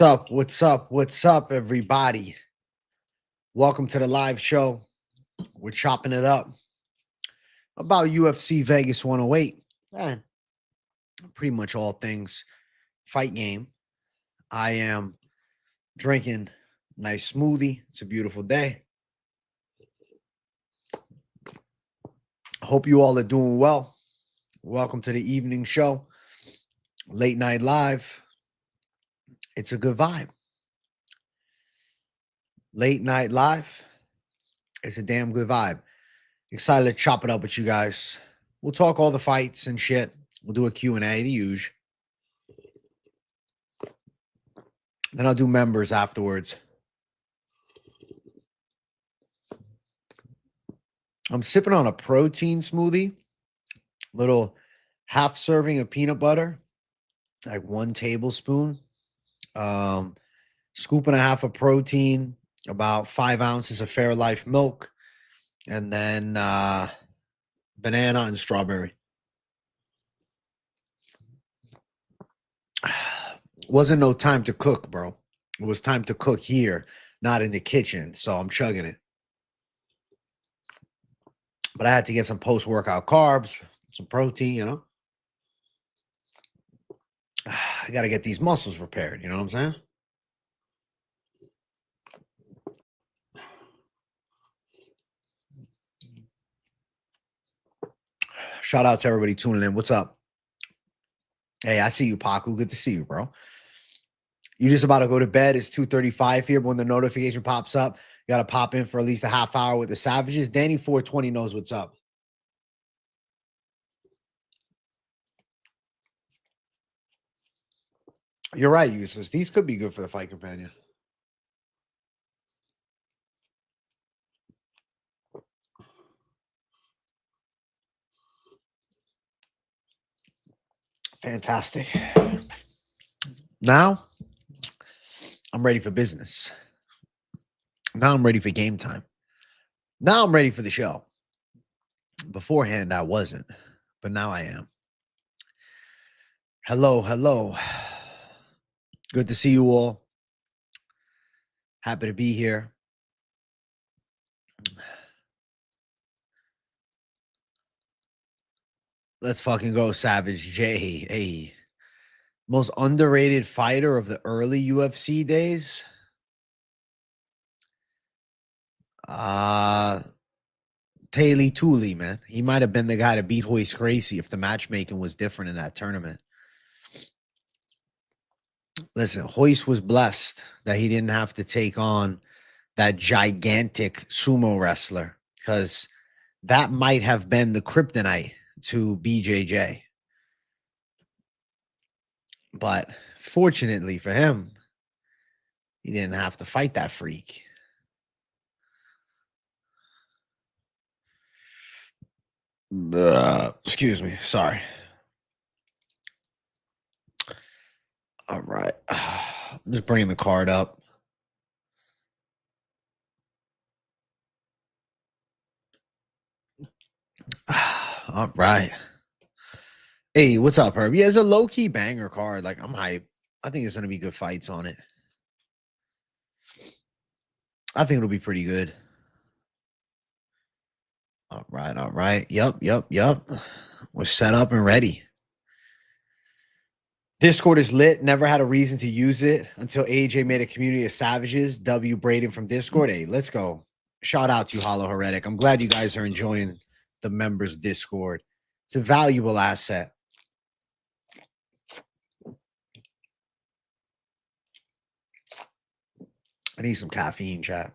What's up? What's up, everybody? Welcome to the live show. We're chopping it up about UFC Vegas 108 and pretty much all things fight game. I am drinking a nice smoothie. It's a beautiful day. Hope you all are doing well. Welcome to the evening show, late night live. It's a good vibe. Late night live. It's a damn good vibe. Excited to chop it up with you guys. We'll talk all the fights and shit. We'll do a Q&A, the usual. Then I'll do members afterwards. I'm sipping on a protein smoothie. Little half serving of peanut butter. Like 1 tablespoon. Scoop and a half of protein. About 5 ounces of Fairlife milk. And then banana and strawberry. Wasn't no time to cook, bro. It was time to cook here, not in the kitchen. So I'm chugging it. But I had to get some post-workout carbs, some protein, you know. I got to get these muscles repaired. You know what I'm saying? Shout out to everybody tuning in. What's up? Hey, I see you, Paku. Good to see you, bro. You just about to go to bed. It's 2:35 here, but when the notification pops up, you got to pop in for at least a half hour with the Savages. Danny 420 knows what's up. You're right, Useless. These could be good for the fight companion. Fantastic. Now, I'm ready for business. Now I'm ready for game time. Now I'm ready for the show. Beforehand, I wasn't, but now I am. Hello, hello. Good to see you all. Happy to be here. Let's fucking go, Savage J. Hey. Most underrated fighter of the early UFC days? Taylor Tooley, man. He might have been the guy to beat Royce Gracie if the matchmaking was different in that tournament. Listen, Royce was blessed that he didn't have to take on that gigantic sumo wrestler because that might have been the kryptonite to BJJ. But fortunately for him, he didn't have to fight that freak. Excuse me. Sorry. All right. I'm just bringing the card up. All right. Hey, what's up, Herb? Yeah, it's a low-key banger card. Like, I'm hyped. I think it's going to be good fights on it. I think it'll be pretty good. All right, all right. Yep. We're set up and ready. Discord is lit. Never had a reason to use it until AJ made a community of savages. W. Braden from Discord. Hey, let's go. Shout out to you, Hollow Heretic. I'm glad you guys are enjoying the members Discord. It's a valuable asset. I need some caffeine, chat.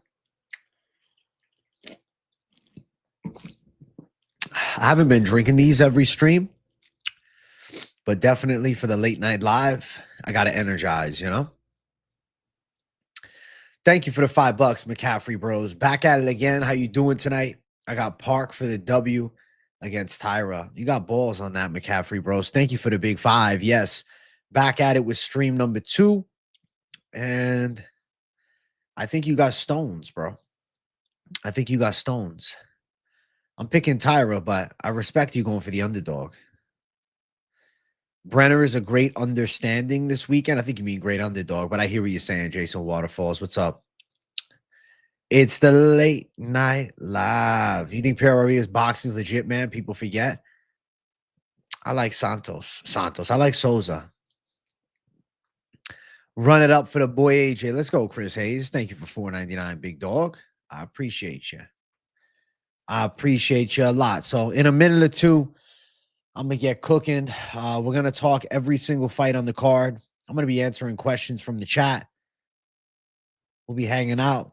I haven't been drinking these every stream, but definitely for the late night live, I got to energize, you know? Thank you for the $5, McCaffrey bros. Back at it again. How you doing tonight? I got Park for the W against Taira. You got balls on that, McCaffrey bros. Thank you for the big 5. Yes, back at it with stream number 2. And I think you got stones, bro. I think you got stones. I'm picking Taira, but I respect you going for the underdog. Brenner is a great understanding this weekend. I think you mean great underdog, but I hear what you're saying, Jason Waterfalls. What's up? It's the late night live. You think Pierre Rodriguez boxing's legit, man? People forget. I like Santos. I like Souza. Run it up for the boy AJ. Let's go, Chris Hayes. Thank you for $4.99, big dog. I appreciate you. I appreciate you a lot. So in a minute or two, I'm going to get cooking. We're going to talk every single fight on the card. I'm going to be answering questions from the chat. We'll be hanging out.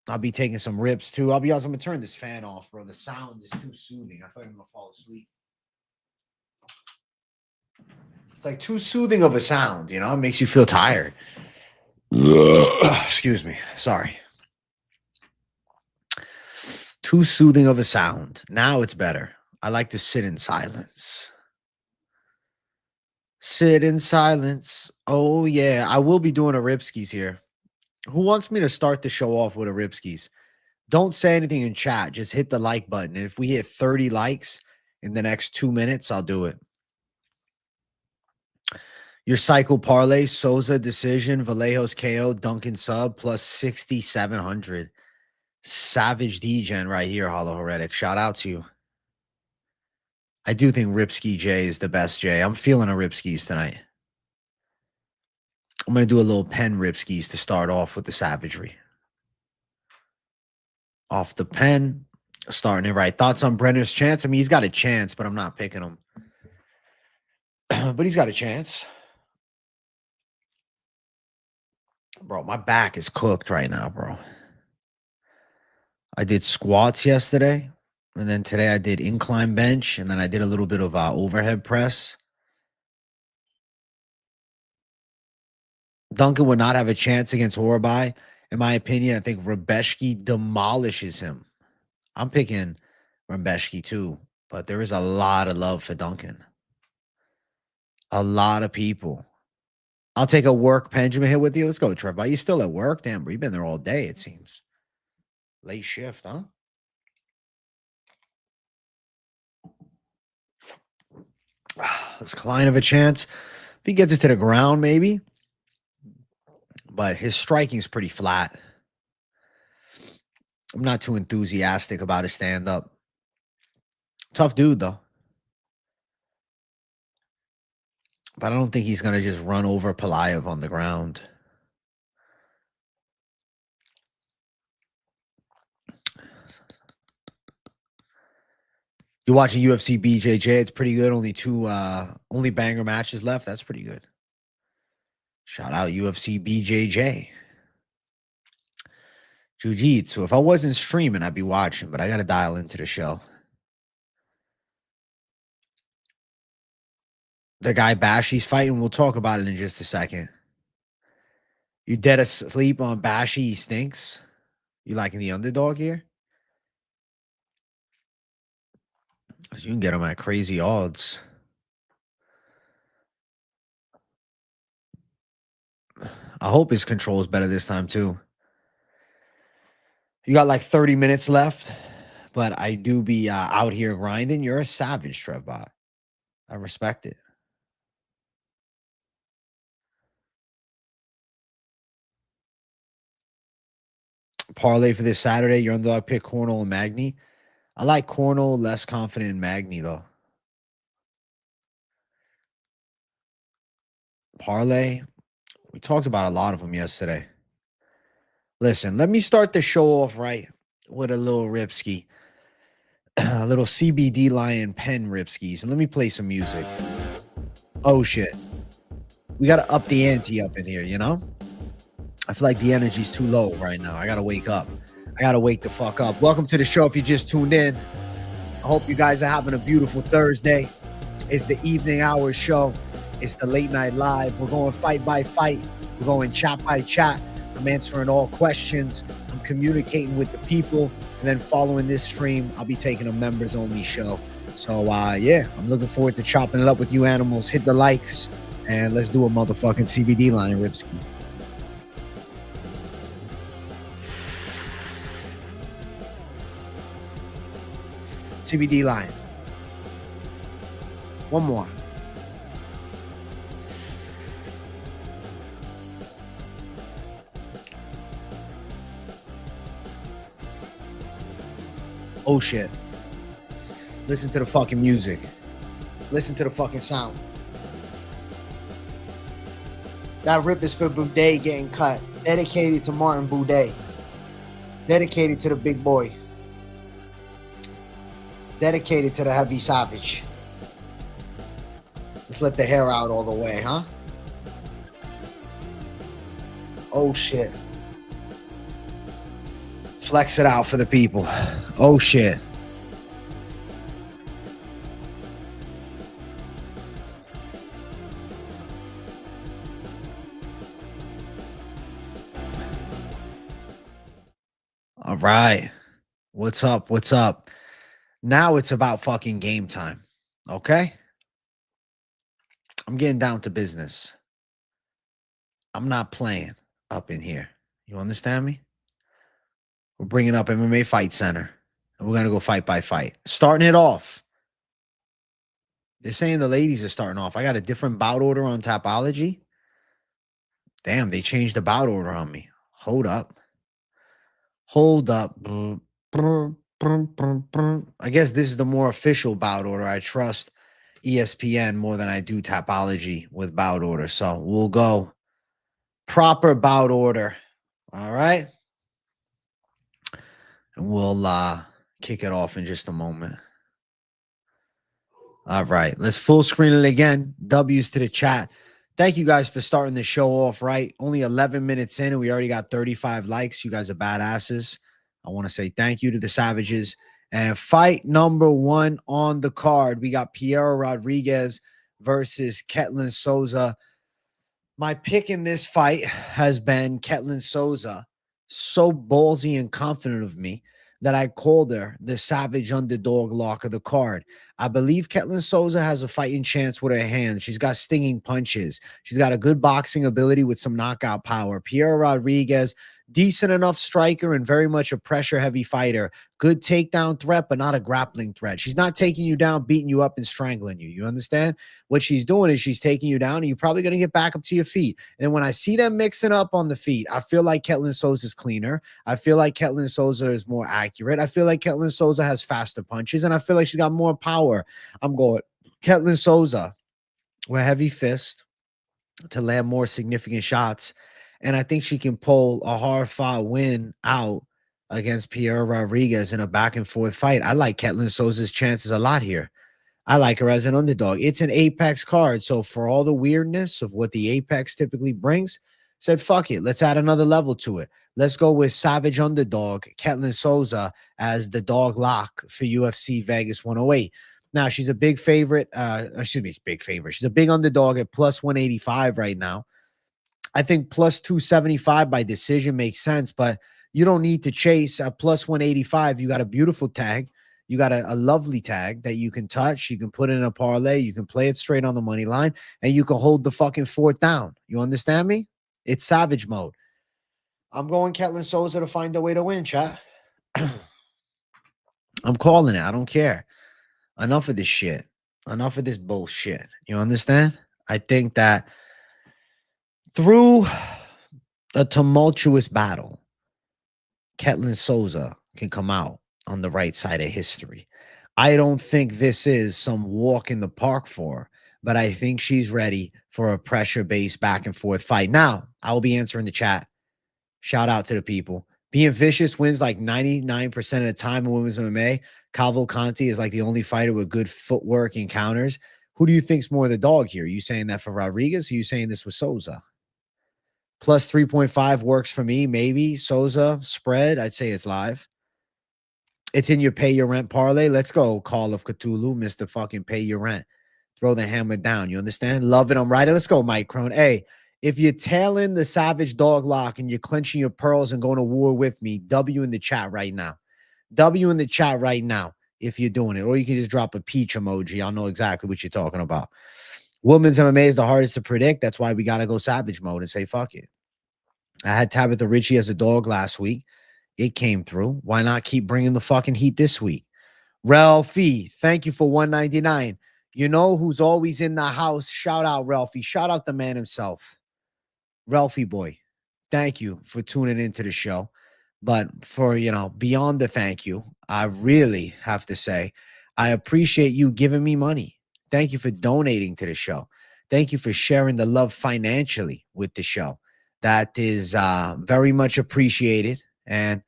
I'll be taking some rips too. I'll be honest, I'm going to turn this fan off, bro. The sound is too soothing. I thought I'm going to fall asleep. It's like too soothing of a sound, you know? It makes you feel tired. Excuse me. Sorry. Too soothing of a sound. Now it's better. I like to sit in silence. Sit in silence. Oh, yeah. I will be doing a Ripskis here. Who wants me to start the show off with a Ripskis? Don't say anything in chat. Just hit the like button. If we hit 30 likes in the next 2 minutes, I'll do it. Your cycle parlay, Souza decision, Vallejos KO, Duncan sub, plus 6,700. Savage D-Gen right here, Hollow Heretic. Shout out to you. I do think Ripski J is the best J. I'm feeling a Ripskis tonight. I'm going to do a little pen Ripskis to start off with the savagery. Off the pen, starting it right. Thoughts on Brenner's chance? I mean, he's got a chance, but I'm not picking him. But he's got a chance. Bro, my back is cooked right now, bro. I did squats yesterday, and then today I did incline bench, and then I did a little bit of overhead press. Duncan would not have a chance against Horribai. In my opinion, I think Ribovics demolishes him. I'm picking Ribovics too, but there is a lot of love for Duncan. A lot of people. I'll take a work pendulum hit with you. Let's go, Trevor. Are you still at work? Damn, bro, you've been there all day, it seems. Late shift, huh? Does Klein have a chance? If he gets it to the ground, maybe. But his striking is pretty flat. I'm not too enthusiastic about his stand-up. Tough dude, though. But I don't think he's going to just run over Pulyaev on the ground. You're watching UFC BJJ. It's pretty good. Only banger matches left. That's pretty good. Shout out UFC BJJ. Jiu-Jitsu. If I wasn't streaming, I'd be watching, but I got to dial into the show. The guy Bashi's fighting, we'll talk about it in just a second. You dead asleep on Bashi? He stinks. You liking the underdog here? You can get him at crazy odds. I hope his control is better this time, too. You got like 30 minutes left, but I do be out here grinding. You're a savage, Trevbot. I respect it. Parlay for this Saturday, your underdog pick Cornolle and Magny. I like Cornolle, less confident in Magny, though. Parlay, we talked about a lot of them yesterday. Listen, let me start the show off right with a little Ripski. A little CBD Lion pen Ripskis. And let me play some music. Oh, shit. We got to up the ante up in here, you know? I feel like the energy's too low right now. I got to wake up. I got to wake the fuck up. Welcome to the show if you just tuned in. I hope you guys are having a beautiful Thursday. It's the evening hours show. It's the late night live. We're going fight by fight. We're going chat by chat. I'm answering all questions. I'm communicating with the people. And then following this stream, I'll be taking a members only show. So, yeah, I'm looking forward to chopping it up with you animals. Hit the likes and let's do a motherfucking CBD line, Ripski. CBD line. One more. Oh, shit. Listen to the fucking music. Listen to the fucking sound. That rip is for Boudet getting cut. Dedicated to Martin Boudet. Dedicated to the big boy. Dedicated to the heavy savage. Let's let the hair out all the way, huh? Oh, shit. Flex it out for the people. Oh, shit. All right. What's up? What's up? Now it's about fucking game time. Okay? I'm getting down to business. I'm not playing up in here. You understand me? We're bringing up MMA Fight Center. And we're going to go fight by fight. Starting it off. They're saying the ladies are starting off. I got a different bout order on Tapology. Damn, they changed the bout order on me. Hold up. Hold up. I guess this is the more official bout order. I trust ESPN more than I do Tapology with bout order. So we'll go proper bout order. All right. And we'll kick it off in just a moment. All right. Let's full screen it again. W's to the chat. Thank you guys for starting the show off right. Only 11 minutes in and we already got 35 likes. You guys are badasses. I want to say thank you to the Savages. And fight number one on the card. We got Piero Rodriguez versus Ketlen Souza. My pick in this fight has been Ketlen Souza. So ballsy and confident of me that I called her the savage underdog lock of the card. I believe Ketlen Souza has a fighting chance with her hands. She's got stinging punches. She's got a good boxing ability with some knockout power. Piero Rodriguez, decent enough striker and very much a pressure-heavy fighter. Good takedown threat, but not a grappling threat. She's not taking you down, beating you up, and strangling you. You understand? What she's doing is she's taking you down, and you're probably going to get back up to your feet. And when I see them mixing up on the feet, I feel like Ketlen Souza is cleaner. I feel like Ketlen Souza is more accurate. I feel like Ketlen Souza has faster punches, and I feel like she's got more power. I'm going Ketlen Souza with heavy fist to land more significant shots. And I think she can pull a hard-fought win out against Piero Rodriguez in a back-and-forth fight. I like Ketlen Souza's chances a lot here. I like her as an underdog. It's an Apex card. So for all the weirdness of what the Apex typically brings, said, fuck it. Let's add another level to it. Let's go with savage underdog Ketlen Souza as the dog lock for UFC Vegas 108. Now, she's a big favorite. Big favorite. She's a big underdog at plus 185 right now. I think plus 275 by decision makes sense, but you don't need to chase at plus 185. You got a beautiful tag. You got a lovely tag that you can touch. You can put it in a parlay. You can play it straight on the money line, and you can hold the fucking fourth down. You understand me? It's savage mode. I'm going Ketlen Souza to find a way to win, chat. I'm calling it. I don't care. Enough of this shit. Enough of this bullshit. You understand? I think that through a tumultuous battle, Ketlen Souza can come out on the right side of history. I don't think this is some walk in the park for her, but I think she's ready for a pressure-based back-and-forth fight. Now, I will be answering the chat. Shout out to the people. Being vicious wins like 99% of the time in women's MMA. Cavalcanti is like the only fighter with good footwork and counters. Who do you think's more the dog here? Are you saying that for Rodriguez? Or are you saying this with Souza? Plus 3.5 works for me. Maybe Souza spread. I'd say it's live. It's in your pay your rent parlay. Let's go. Call of Cthulhu, Mr. Fucking pay your rent. Throw the hammer down. You understand? Love it. I'm right. Let's go, Mike Crone. Hey, if you're tailing the savage dog lock and you're clenching your pearls and going to war with me, W in the chat right now. W in the chat right now if you're doing it. Or you can just drop a peach emoji. I'll know exactly what you're talking about. Women's MMA is the hardest to predict. That's why we got to go savage mode and say, fuck it. I had Tabitha Ritchie as a dog last week. It came through. Why not keep bringing the fucking heat this week? Ralphie, thank you for $1.99. You know who's always in the house? Shout out, Ralphie. Shout out the man himself. Ralphie boy, thank you for tuning into the show. But for, beyond the thank you, I really have to say, I appreciate you giving me money. Thank you for donating to the show. Thank you for sharing the love financially with the show. That is very much appreciated. And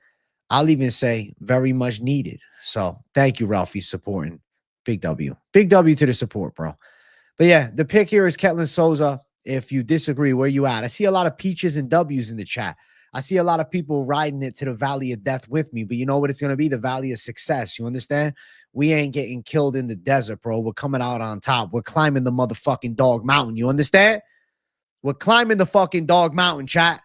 I'll even say very much needed. So thank you, Ralphie, supporting. Big W. Big W to the support, bro. But yeah, the pick here is Ketlen Souza. If you disagree, where you at? I see a lot of peaches and W's in the chat. I see a lot of people riding it to the valley of death with me, but you know what it's going to be? The valley of success. You understand? We ain't getting killed in the desert, bro. We're coming out on top. We're climbing the motherfucking dog mountain. You understand? We're climbing the fucking dog mountain, chat.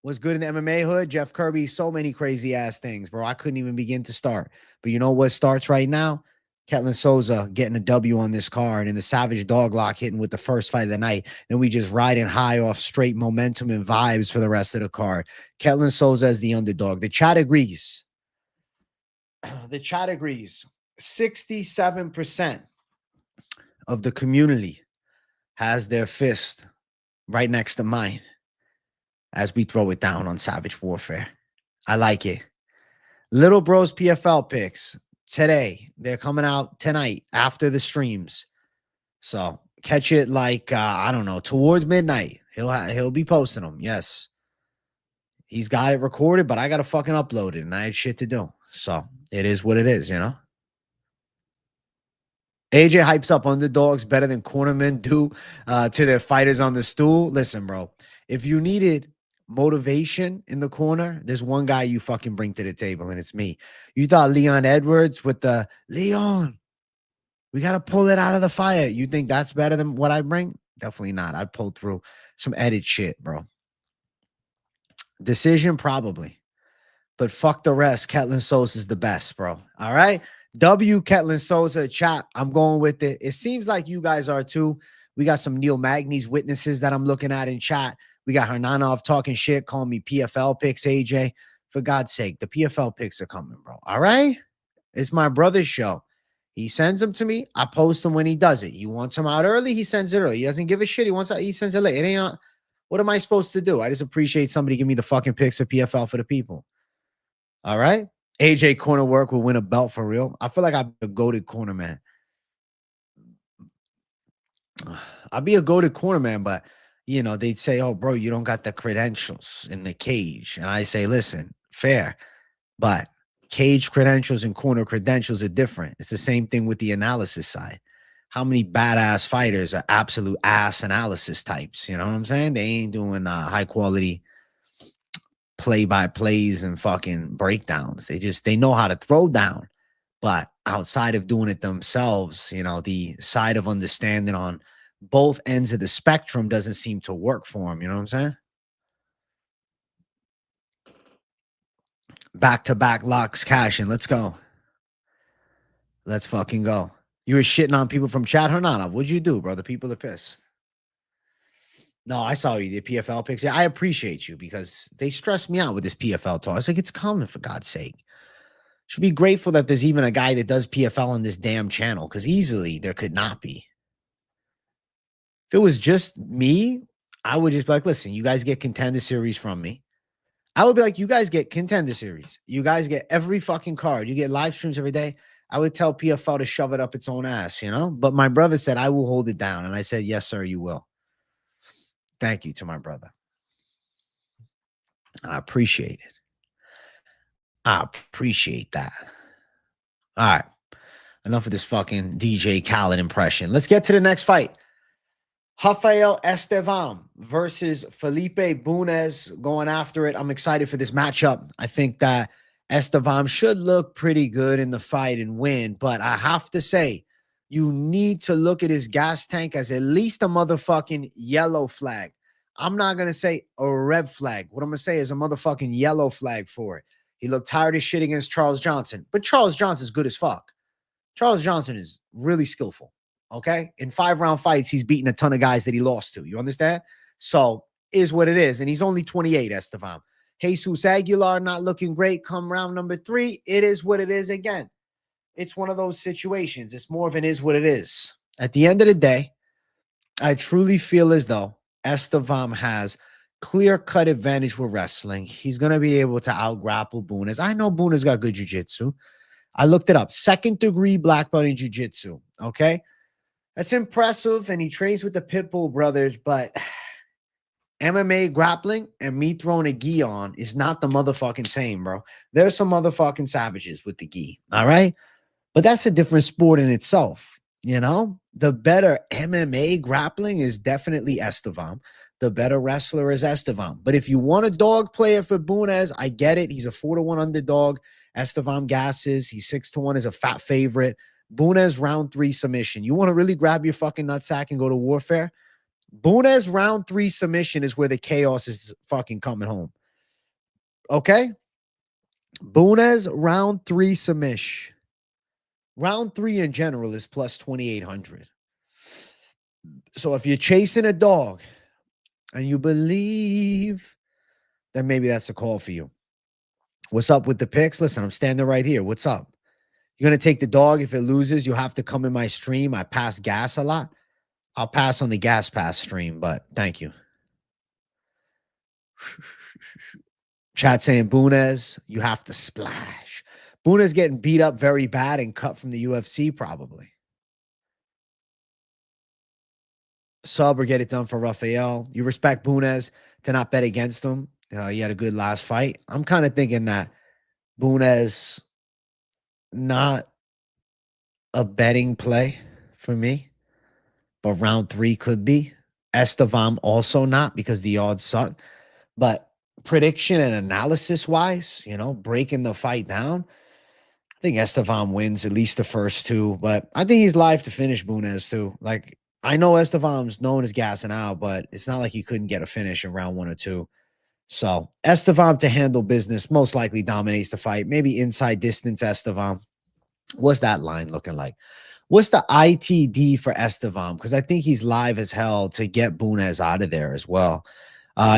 What's good in the MMA hood? Jeff Kirby, so many crazy ass things, bro. I couldn't even begin to start. But you know what starts right now? Ketlen Souza getting a W on this card and the Savage Dog Lock hitting with the first fight of the night. Then we just riding high off straight momentum and vibes for the rest of the card. Ketlen Souza is the underdog. The chat agrees. The chat agrees. 67% of the community has their fist right next to mine as we throw it down on Savage Warfare. I like it. Little Bros PFL picks today. They're coming out tonight after the streams. So catch it like, I don't know, towards midnight. He'll be posting them. Yes. He's got it recorded, but I got to fucking upload it and I had shit to do. So it is what it is, you know? AJ hypes up underdogs better than cornermen do to their fighters on the stool. Listen, bro, if you needed motivation in the corner, there's one guy you fucking bring to the table, and it's me. You thought Leon Edwards with the Leon, we got to pull it out of the fire. You think that's better than what I bring? Definitely not. I'd pull through some edit shit, bro. Decision, probably. But fuck the rest. Ketlen Souza is the best, bro. All right? W. Ketlen Souza, chat. I'm going with it. It seems like you guys are too. We got some Neil Magny's witnesses that I'm looking at in chat. We got Hernanov talking shit, calling me PFL picks, AJ. For God's sake, the PFL picks are coming, bro. All right? It's my brother's show. He sends them to me. I post them when he does it. He wants them out early. He sends it early. He doesn't give a shit. He sends it late. It ain't. What am I supposed to do? I just appreciate somebody give me the fucking picks for PFL for the people. All right. AJ corner work will win a belt for real. I feel like I'm a goated corner man. I'll be a goated corner man, but they'd say, "Oh, bro, you don't got the credentials in the cage." And I say, "Listen, fair, but cage credentials and corner credentials are different. It's the same thing with the analysis side. How many badass fighters are absolute ass analysis types? You know what I'm saying? They ain't doing high quality play-by-plays and fucking breakdowns. They know how to throw down, but outside of doing it themselves, the side of understanding on both ends of the spectrum doesn't seem to work for them. You know what I'm saying? Back-to-back locks cashing. Let's go. Let's fucking go. You were shitting on people from chat, Hernanov. What'd you do, bro? The people are pissed. No, I saw you did PFL picks. Yeah, I appreciate you because they stressed me out with this PFL talk. It's like, it's coming, for God's sake. Should be grateful that there's even a guy that does PFL on this damn channel, because easily there could not be. If it was just me, I would just be like, listen, you guys get contender series from me. I would be like, you guys get contender series. You guys get every fucking card. You get live streams every day. I would tell PFL to shove it up its own ass, But my brother said, I will hold it down. And I said, yes, sir, you will. Thank you to my brother. I appreciate it. I appreciate that. All right. Enough of this fucking DJ Khaled impression. Let's get to the next fight. Rafael Estevam versus Felipe Bunes, going after it. I'm excited for this matchup. I think that Estevam should look pretty good in the fight and win, but I have to say, you need to look at his gas tank as at least a motherfucking yellow flag. I'm not going to say a red flag. What I'm going to say is a motherfucking yellow flag for it. He looked tired as shit against Charles Johnson, but Charles Johnson's good as fuck. Charles Johnson is really skillful. Okay. In 5-round fights, he's beaten a ton of guys that he lost to. You understand? So is what it is. And he's only 28, Estevam. Jesus Aguilar not looking great come round number 3. It is what it is again. It's one of those situations. It's more of an is what it is. At the end of the day, I truly feel as though Estevam has clear-cut advantage with wrestling. He's going to be able to out-grapple Bunes. I know Bunes got good jiu-jitsu. I looked it up. Second-degree black belt in jiu-jitsu, okay? That's impressive, and he trains with the Pitbull brothers, but MMA grappling and me throwing a gi on is not the motherfucking same, bro. There's some motherfucking savages with the gi, all right? But that's a different sport in itself, you know? The better MMA grappling is definitely Estevam. The better wrestler is Estevam. But if you want a dog player for Bunes, I get it. He's a 4-1 underdog. Estevam gasses. He's 6-1 as a fat favorite. Bunes round 3 submission. You want to really grab your fucking nutsack and go to warfare? Bunes round 3 submission is where the chaos is fucking coming home. Okay? Bunes round 3 submission. Round 3 in general is plus 2,800. So if you're chasing a dog and you believe, then maybe that's a call for you. What's up with the picks? Listen, I'm standing right here. What's up? You're going to take the dog. If it loses, you'll have to come in my stream. I pass gas a lot. I'll pass on the gas pass stream, but thank you. Chat saying, Bunes, you have to splash. Bunes getting beat up very bad and cut from the UFC probably. Sub or get it done for Rafael. You respect Bunes to not bet against him. He had a good last fight. I'm kind of thinking that Bunes not a betting play for me, but round 3 could be. Estevam also not because the odds suck. But prediction and analysis wise, you know, breaking the fight down, I think Estevam wins at least the first 2, but I think he's live to finish Bunes too. Like, I know Estevam's known as gassing out, but it's not like he couldn't get a finish in round 1 or 2. So Estevam to handle business most likely dominates the fight. Maybe inside distance Estevam. What's that line looking like? What's the ITD for Estevam? Because I think he's live as hell to get Bunes out of there as well.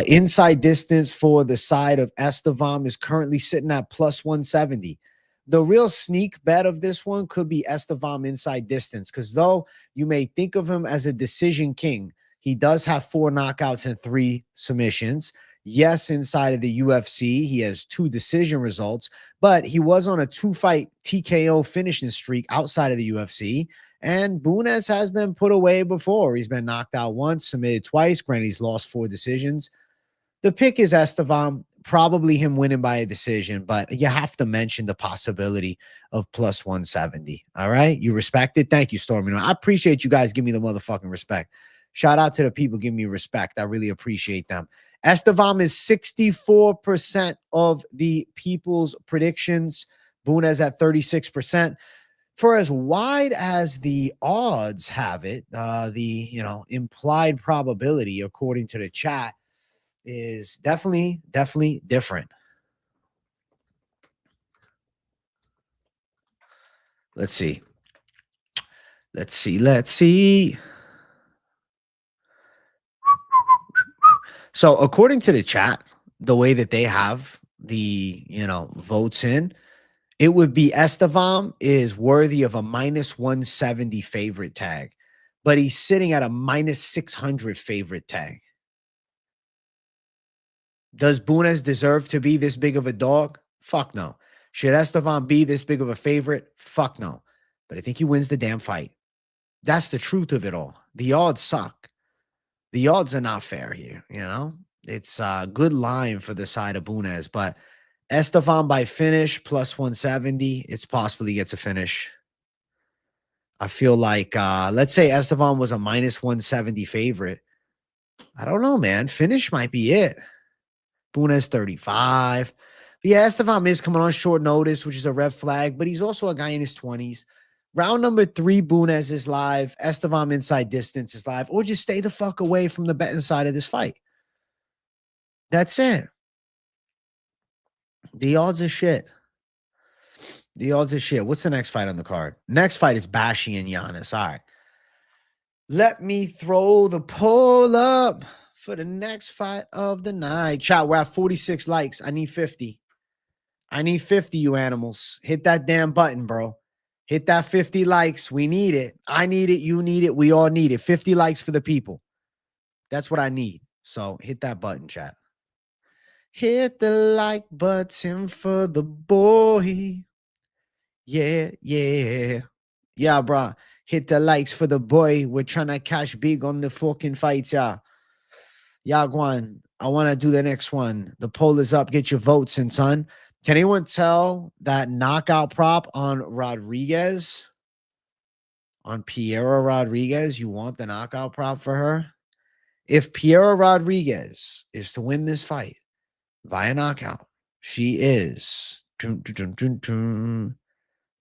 Inside distance for the side of Estevam is currently sitting at plus 170. The real sneak bet of this one could be Estevam inside distance, because though you may think of him as a decision king, he does have 4 knockouts and 3 submissions. Yes, inside of the UFC, he has 2 decision results, but he was on a 2-fight TKO finishing streak outside of the UFC. And Bunes has been put away before. He's been knocked out once, submitted twice. Granted, he's lost 4 decisions. The pick is Estevam, probably him winning by a decision, but you have to mention the possibility of plus 170. All right? You respect it? Thank you, Stormy. I appreciate you guys giving me the motherfucking respect. Shout out to the people giving me respect. I really appreciate them. Estevam is 64% of the people's predictions. Bunes at 36%. For as wide as the odds have it, the implied probability, according to the chat, is definitely different. Let's see. So according to the chat, the way that they have the, votes in, it would be Estevam is worthy of a minus 170 favorite tag, but he's sitting at a minus 600 favorite tag. Does Bunes deserve to be this big of a dog? Fuck no. Should Estevam be this big of a favorite? Fuck no. But I think he wins the damn fight. That's the truth of it all. The odds suck. The odds are not fair here, It's a good line for the side of Bunes, but Estevam by finish plus 170, it's possible he gets a finish. I feel like, let's say Estevam was a minus 170 favorite. I don't know, man. Finish might be it. Bunes 35. But yeah, Estevam is coming on short notice, which is a red flag, but he's also a guy in his 20s. Round number 3, Bunes is live. Estevam inside distance is live. Or just stay the fuck away from the betting side of this fight. That's it. The odds are shit. What's the next fight on the card? Next fight is Bashi and Yannis. All right. Let me throw the poll up for the next fight of the night. Chat, we're at 46 likes. I need 50. You animals. Hit that damn button, bro. Hit that 50 likes. We need it. I need it. You need it. We all need it. 50 likes for the people. That's what I need. So hit that button, chat. Hit the like button for the boy. Yeah, yeah. Yeah, bro. Hit the likes for the boy. We're trying to cash big on the fucking fights, yeah. Yeah, Guan. I want to do the next one. The poll is up. Get your votes in, son. Can anyone tell that knockout prop on Rodriguez? On Piera Rodriguez? You want the knockout prop for her? If Piera Rodriguez is to win this fight via knockout, she is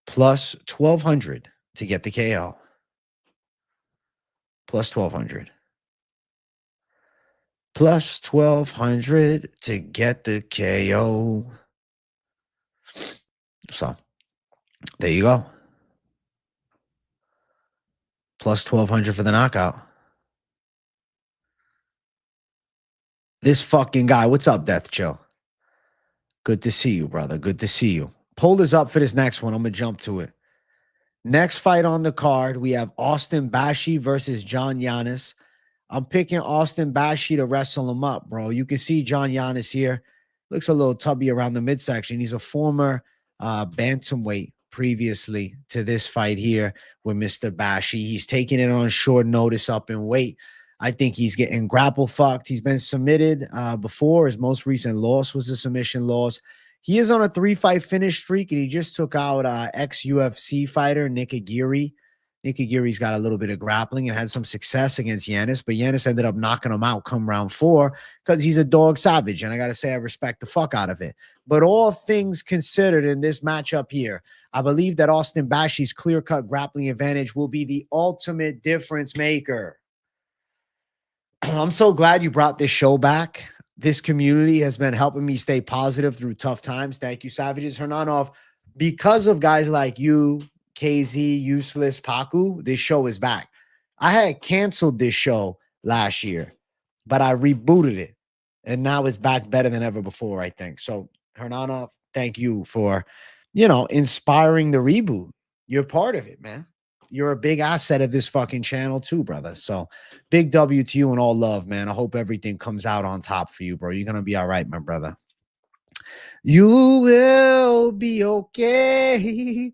plus 1,200 to get the KO. Plus 1,200. Plus 1,200 to get the KO. So, there you go. Plus 1,200 for the knockout. This fucking guy. What's up, Death Chill? Good to see you, brother. Good to see you. Poll is up for this next one. I'm going to jump to it. Next fight on the card, we have Austin Bashi versus John Yannis. I'm picking Austin Bashi to wrestle him up, bro. You can see John Yannis here. Looks a little tubby around the midsection. He's a former bantamweight previously to this fight here with Mr. Bashi. He's taking it on short notice up in weight. I think he's getting grapple fucked. He's been submitted before. His most recent loss was a submission loss. He is on a 3-fight finish streak, and he just took out ex-UFC fighter Nick Aguirre. Nick Aguirre's got a little bit of grappling and had some success against Yannis, but Yannis ended up knocking him out come round 4 because he's a dog savage, and I got to say I respect the fuck out of it. But all things considered in this matchup here, I believe that Austin Bashi's clear-cut grappling advantage will be the ultimate difference maker. I'm so glad you brought this show back. This community has been helping me stay positive through tough times. Thank you, Savages. Hernanov, because of guys like you, KZ, Useless, Paku, this show is back. I had canceled this show last year, but I rebooted it, and now it's back better than ever before, I think. So, Hernanov, thank you for, inspiring the reboot. You're part of it, man. You're a big asset of this fucking channel too, brother. So big W to you and all love, man. I hope everything comes out on top for you, bro. You're going to be all right, my brother. You will be okay.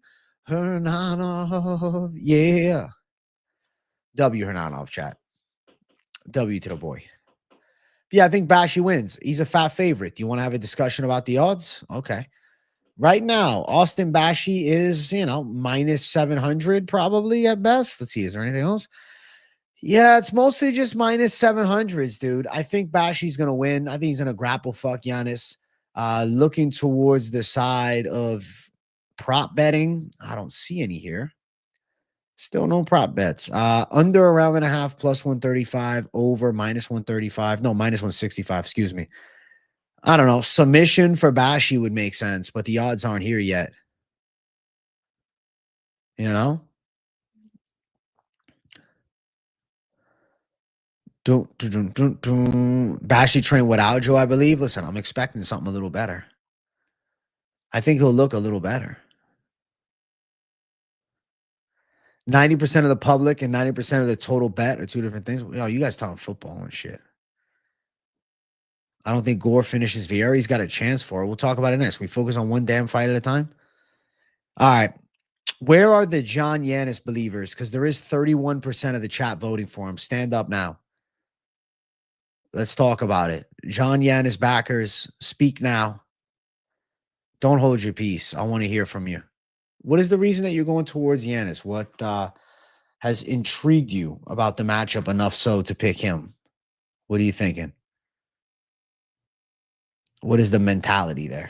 Hernanov. Yeah. W Hernanov, chat. W to the boy. Yeah, I think Bashi wins. He's a fat favorite. Do you want to have a discussion about the odds? Okay. Right now, Austin Bashi is, minus 700 probably at best. Let's see. Is there anything else? Yeah, it's mostly just minus 700s, dude. I think Bashi's going to win. I think he's going to grapple fuck Yannis. Looking towards the side of prop betting. I don't see any here. Still no prop bets. Under a round and a half plus 135, over minus 135. No, minus 165, excuse me. I don't know. Submission for Bashi would make sense, but the odds aren't here yet. Bashi trained with Aljo, I believe. Listen, I'm expecting something a little better. I think he'll look a little better. 90% of the public and 90% of the total bet are two different things. You guys talking football and shit. I don't think Gore finishes Vieira. He's got a chance for it. We'll talk about it next. We focus on one damn fight at a time. All right. Where are the John Yannis believers? Because there is 31% of the chat voting for him. Stand up now. Let's talk about it. John Yannis backers, speak now. Don't hold your peace. I want to hear from you. What is the reason that you're going towards Yannis? What has intrigued you about the matchup enough so to pick him? What are you thinking? What is the mentality there?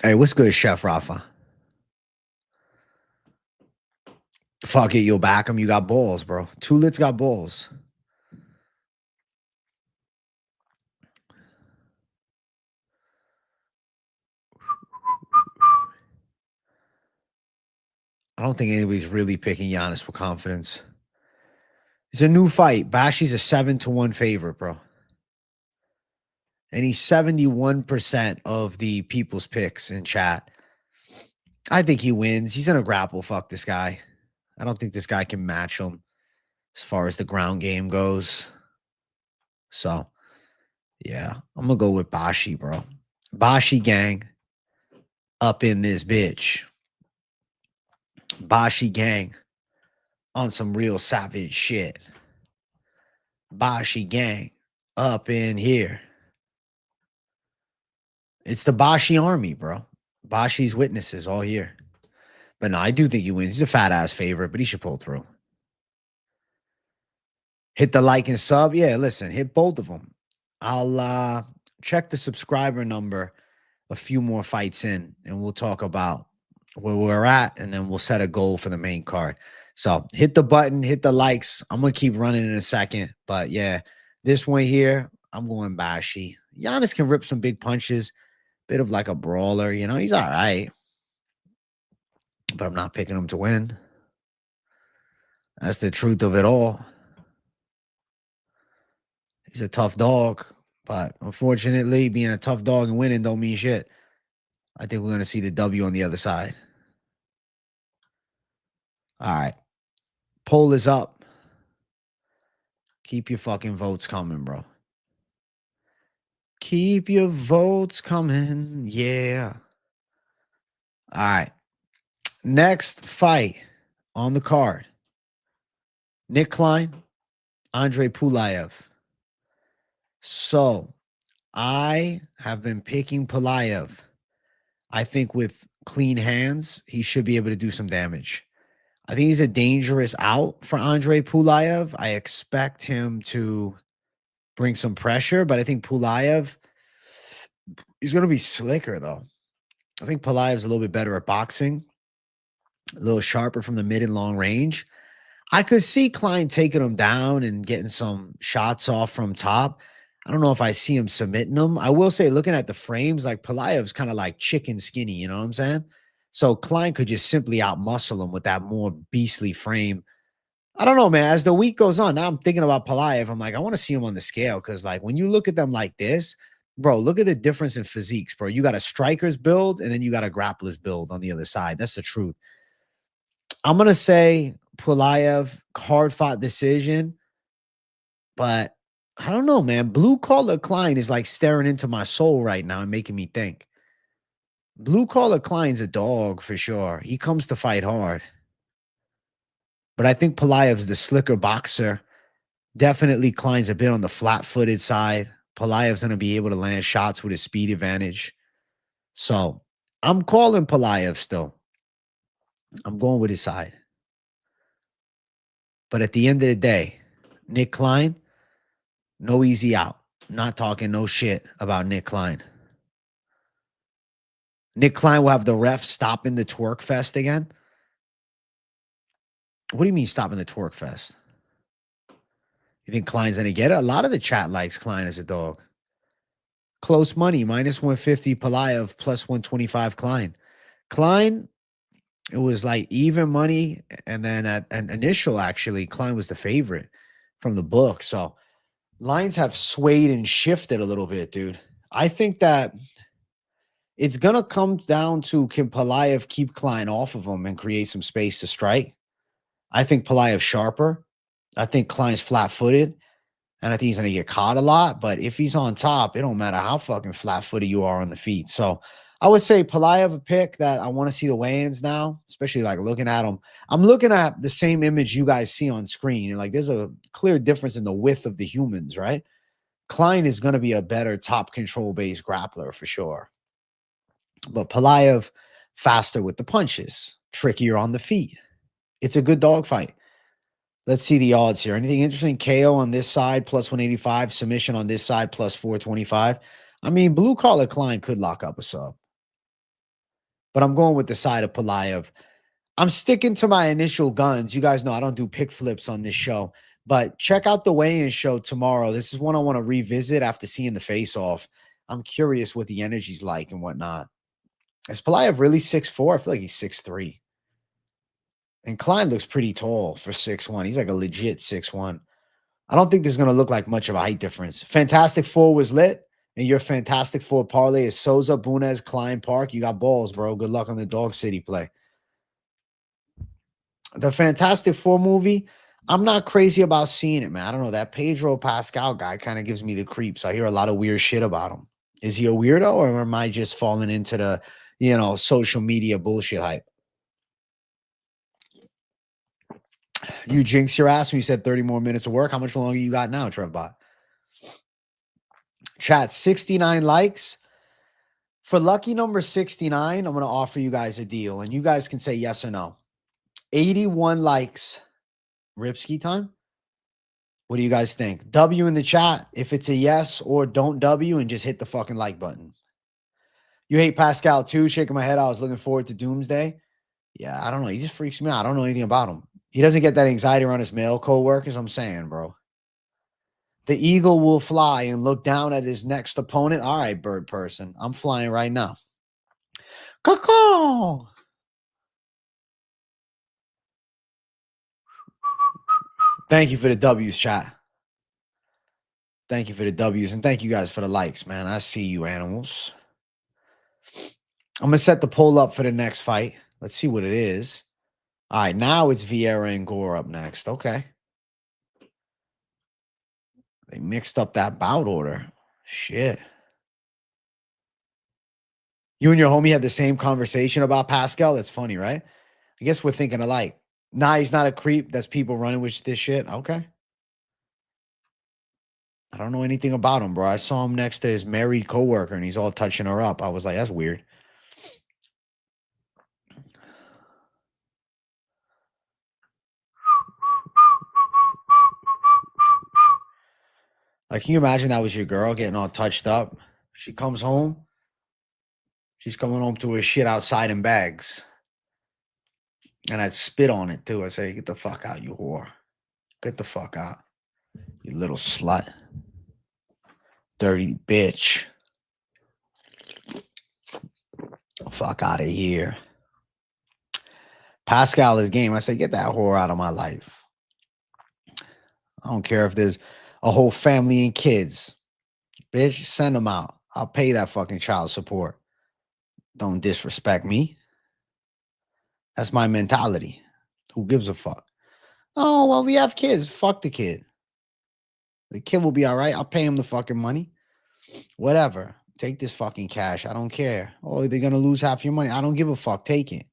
Hey, what's good, Chef Rafa? Fuck it, you'll back him. You got balls, bro. Tulit's got balls. I don't think anybody's really picking Yannis with confidence. It's a new fight. Bashi's a 7-1 favorite, bro. And he's 71% of the people's picks in chat. I think he wins. He's in a grapple. Fuck this guy. I don't think this guy can match him as far as the ground game goes. So, yeah, I'm going to go with Bashi, bro. Bashi gang up in this bitch. Bashi gang on some real savage shit. Bashi gang up in here. It's the Bashi army, bro. Bashi's witnesses all here. But no, I do think he wins. He's a fat ass favorite, but he should pull through. Hit the like and sub. Yeah, listen, hit both of them. I'll check the subscriber number a few more fights in, and we'll talk about where we're at, and then we'll set a goal for the main card. So hit the button, hit the likes. I'm going to keep running in a second. But yeah, this one here, I'm going Bashi. Yannis can rip some big punches. Bit of like a brawler, you know, he's all right. But I'm not picking him to win. That's the truth of it all. He's a tough dog, but unfortunately, being a tough dog and winning don't mean shit. I think we're going to see the W on the other side. All right. Poll is up. Keep your fucking votes coming, bro. Keep your votes coming. Yeah. All right. Next fight on the card. Nick Klein, Andrey Pulyaev. So I have been picking Pulyaev. I think with clean hands, he should be able to do some damage. I think he's a dangerous out for Andrey Pulyaev. I expect him to bring some pressure, but I think Pulyaev, he's going to be slicker, though. I think Pulaev's a little bit better at boxing, a little sharper from the mid and long range. I could see Klein taking him down and getting some shots off from top. I don't know if I see him submitting him. I will say, looking at the frames, like Pulaev's kind of like chicken skinny, you know what I'm saying? So Klein could just simply outmuscle him with that more beastly frame. I don't know, man. As the week goes on, now I'm thinking about Pulyaev. I'm like, I want to see him on the scale because, like, when you look at them like this, bro, look at the difference in physiques, bro. You got a striker's build and then you got a grappler's build on the other side. That's the truth. I'm going to say Pulyaev, hard-fought decision, but I don't know, man. Blue collar Klein is like staring into my soul right now and making me think. Blue collar Klein's a dog for sure. He comes to fight hard. But I think Pulaev's the slicker boxer. Definitely Klein's a bit on the flat-footed side. Pulaev's going to be able to land shots with his speed advantage. So I'm calling Pulyaev still. I'm going with his side. But at the end of the day, Nick Klein, no easy out. Not talking no shit about Nick Klein. Nick Klein will have the ref stopping the twerk fest again. What do you mean stopping the twerk fest? You think Klein's going to get it? A lot of the chat likes Klein as a dog. Close money, minus 150 Pulyaev, plus 125 Klein. Klein, it was like even money. And then at an initial, actually, Klein was the favorite from the book. So lines have swayed and shifted a little bit, dude. I think that it's going to come down to, can Pulyaev keep Klein off of him and create some space to strike? I think Pulaev's sharper. I think Klein's flat-footed. And I think he's going to get caught a lot. But if he's on top, it don't matter how fucking flat-footed you are on the feet. So I would say Pulyaev a pick that I want to see the weigh-ins now, especially like looking at him. I'm looking at the same image you guys see on screen. And like there's a clear difference in the width of the humans, right? Klein is going to be a better top control-based grappler for sure. But Pulyaev faster with the punches, trickier on the feet. It's a good dogfight. Let's see the odds here. Anything interesting? KO on this side, plus 185. Submission on this side, plus 425. I mean, blue collar Klein could lock up a sub. But I'm going with the side of Pulyaev. I'm sticking to my initial guns. You guys know I don't do pick flips on this show. But check out the weigh-in show tomorrow. This is one I want to revisit after seeing the face-off. I'm curious what the energy's like and whatnot. Is Pulyaev really 6'4"? I feel like he's 6'3". And Klein looks pretty tall for 6'1". He's like a legit 6'1". I don't think there's going to look like much of a height difference. Fantastic Four was lit. And your Fantastic Four parlay is Souza, Bunes, Klein, Park. You got balls, bro. Good luck on the Dog City play. The Fantastic Four movie, I'm not crazy about seeing it, man. I don't know. That Pedro Pascal guy kind of gives me the creeps. I hear a lot of weird shit about him. Is he a weirdo, or am I just falling into the, social media bullshit hype? You jinx your ass when you said 30 more minutes of work. How much longer you got now, Trevbot? Chat, 69 likes. For lucky number 69, I'm going to offer you guys a deal, and you guys can say yes or no. 81 likes. Ripski time? What do you guys think? W in the chat if it's a yes, or don't W and just hit the fucking like button. You hate Pascal too? Shaking my head. I was looking forward to Doomsday. Yeah, I don't know. He just freaks me out. I don't know anything about him. He doesn't get that anxiety around his male co-workers. I'm saying, bro. The eagle will fly and look down at his next opponent. All right, bird person. I'm flying right now. Caw. Thank you for the W's, chat. Thank you for the W's, and thank you guys for the likes, man. I see you, animals. I'm going to set the poll up for the next fight. Let's see what it is. All right, now it's Vieira and Gore up next. Okay. They mixed up that bout order. Shit. You and your homie had the same conversation about Pascal? That's funny, right? I guess we're thinking alike. Nah, he's not a creep. That's people running with this shit. Okay. I don't know anything about him, bro. I saw him next to his married coworker, and he's all touching her up. I was like, that's weird. Like, can you imagine that was your girl getting all touched up? She comes home. She's coming home to her shit outside in bags. And I'd spit on it, too. I say, get the fuck out, you whore. Get the fuck out. You little slut. Dirty bitch. Fuck out of here. Pascal is game. I say, get that whore out of my life. I don't care if there's a whole family and kids. Bitch, send them out. I'll pay that fucking child support. Don't disrespect me. That's my mentality. Who gives a fuck? Oh, well, we have kids. Fuck the kid. The kid will be all right. I'll pay him the fucking money. Whatever. Take this fucking cash. I don't care. Oh, they're going to lose half your money. I don't give a fuck. Take it.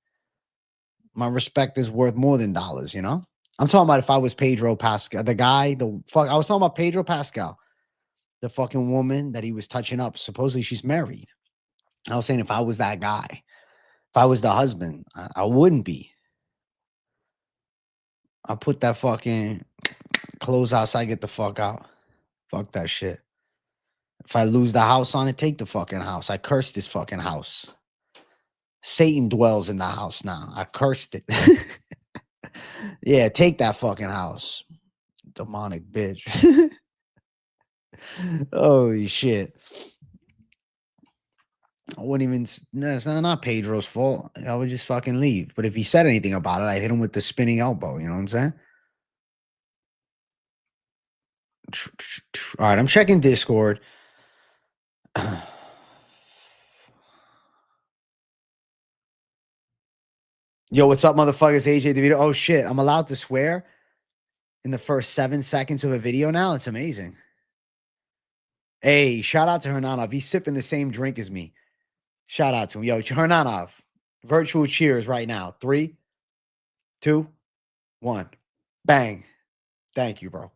My respect is worth more than dollars, you know? I'm talking about if I was Pedro Pascal, I was talking about Pedro Pascal, the fucking woman that he was touching up. Supposedly she's married. I was saying if I was that guy, if I was the husband, I wouldn't be. I'll put that fucking clothes outside, get the fuck out. Fuck that shit. If I lose the house on it, take the fucking house. I cursed this fucking house. Satan dwells in the house now. I cursed it. Yeah, take that fucking house. Demonic bitch. Holy shit. I wouldn't even, no, it's not Pedro's fault. I would just fucking leave. But if he said anything about it, I hit him with the spinning elbow. You know what I'm saying? All right, I'm checking Discord. Yo, what's up, motherfuckers? AJ DeVito. Oh, shit. I'm allowed to swear in the first 7 seconds of a video now? It's amazing. Hey, shout out to Hernanov. He's sipping the same drink as me. Shout out to him. Yo, Hernanov, virtual cheers right now. 3, 2, 1. Bang. Thank you, bro.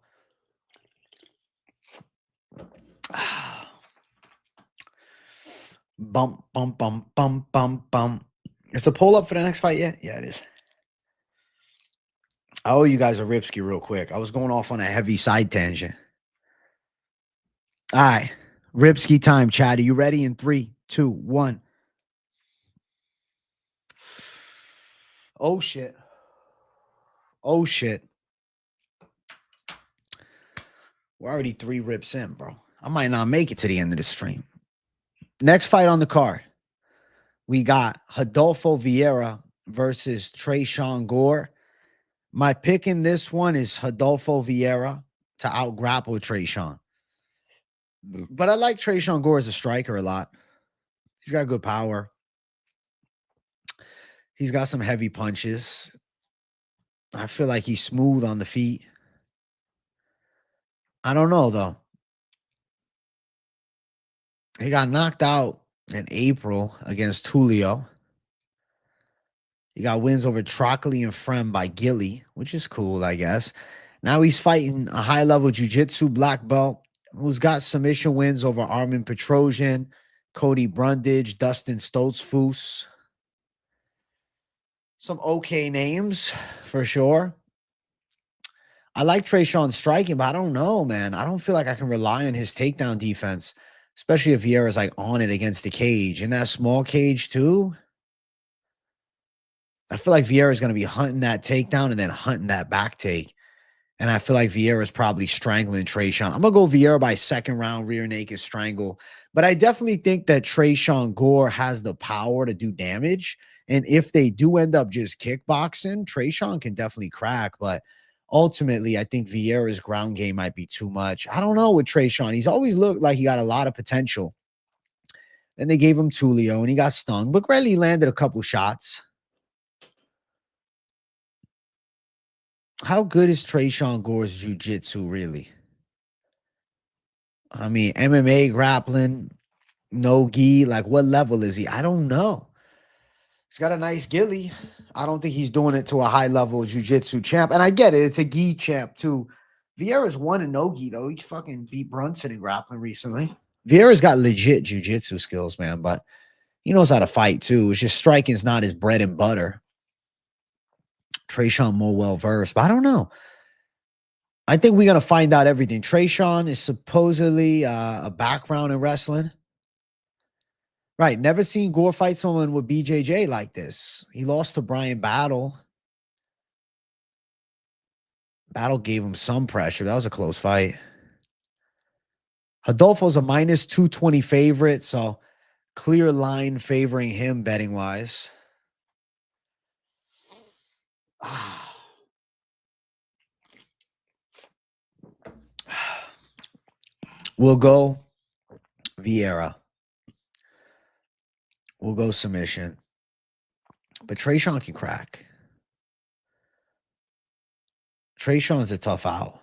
Bump, bump, bump, bump, bump, bump. Is the poll up for the next fight yet? Yeah, it is. I owe you guys a Ripski real quick. I was going off on a heavy side tangent. All right. Ripski time, Chad. Are you ready? In 3, 2, 1. Oh, shit. Oh, shit. We're already 3 rips in, bro. I might not make it to the end of the stream. Next fight on the card. We got Rodolfo Vieira versus Tresean Gore. My pick in this one is Rodolfo Vieira to out-grapple Tresean. But I like Tresean Gore as a striker a lot. He's got good power. He's got some heavy punches. I feel like he's smooth on the feet. I don't know, though. He got knocked out in April against Tulio. He got wins over Trockley and Frem by Gilly, which is cool, I guess. Now he's fighting a high-level jiu-jitsu black belt who's got submission wins over Armin Petrosian, Cody Brundage, Dustin Stoltzfus. Some okay names for sure. I like Tresean striking, but I don't know, man. I don't feel like I can rely on his takedown defense, especially if Vieira's like on it against the cage. In that small cage, too, I feel like Vieira is going to be hunting that takedown and then hunting that back take. And I feel like Vieira is probably strangling Tresean. I'm going to go Vieira by second round, rear naked strangle. But I definitely think that Tresean Gore has the power to do damage. And if they do end up just kickboxing, Tresean can definitely crack. But ultimately, I think Vieira's ground game might be too much. I don't know with Tresean. He's always looked like he got a lot of potential. Then they gave him Tulio and he got stung. But Granley landed a couple shots. How good is Tresean Gore's jiu-jitsu, really? I mean, MMA, grappling, no gi. Like, what level is he? I don't know. He's got a nice gilly. I don't think he's doing it to a high-level jiu-jitsu champ. And I get it. It's a gi champ, too. Vieira's won a no gi, though. He fucking beat Brunson in grappling recently. Vieira's got legit jiu-jitsu skills, man. But he knows how to fight, too. It's just striking's not his bread and butter. Tresean more well-versed. But I don't know. I think we're going to find out everything. Tresean is supposedly a background in wrestling. Right. Never seen Gore fight someone with BJJ like this. He lost to Brian Battle. Battle gave him some pressure. That was a close fight. Rodolfo's a minus 220 favorite, so clear line favoring him betting-wise. We'll go Vieira. We'll go submission. But Tresean can crack. Tresean's a tough out.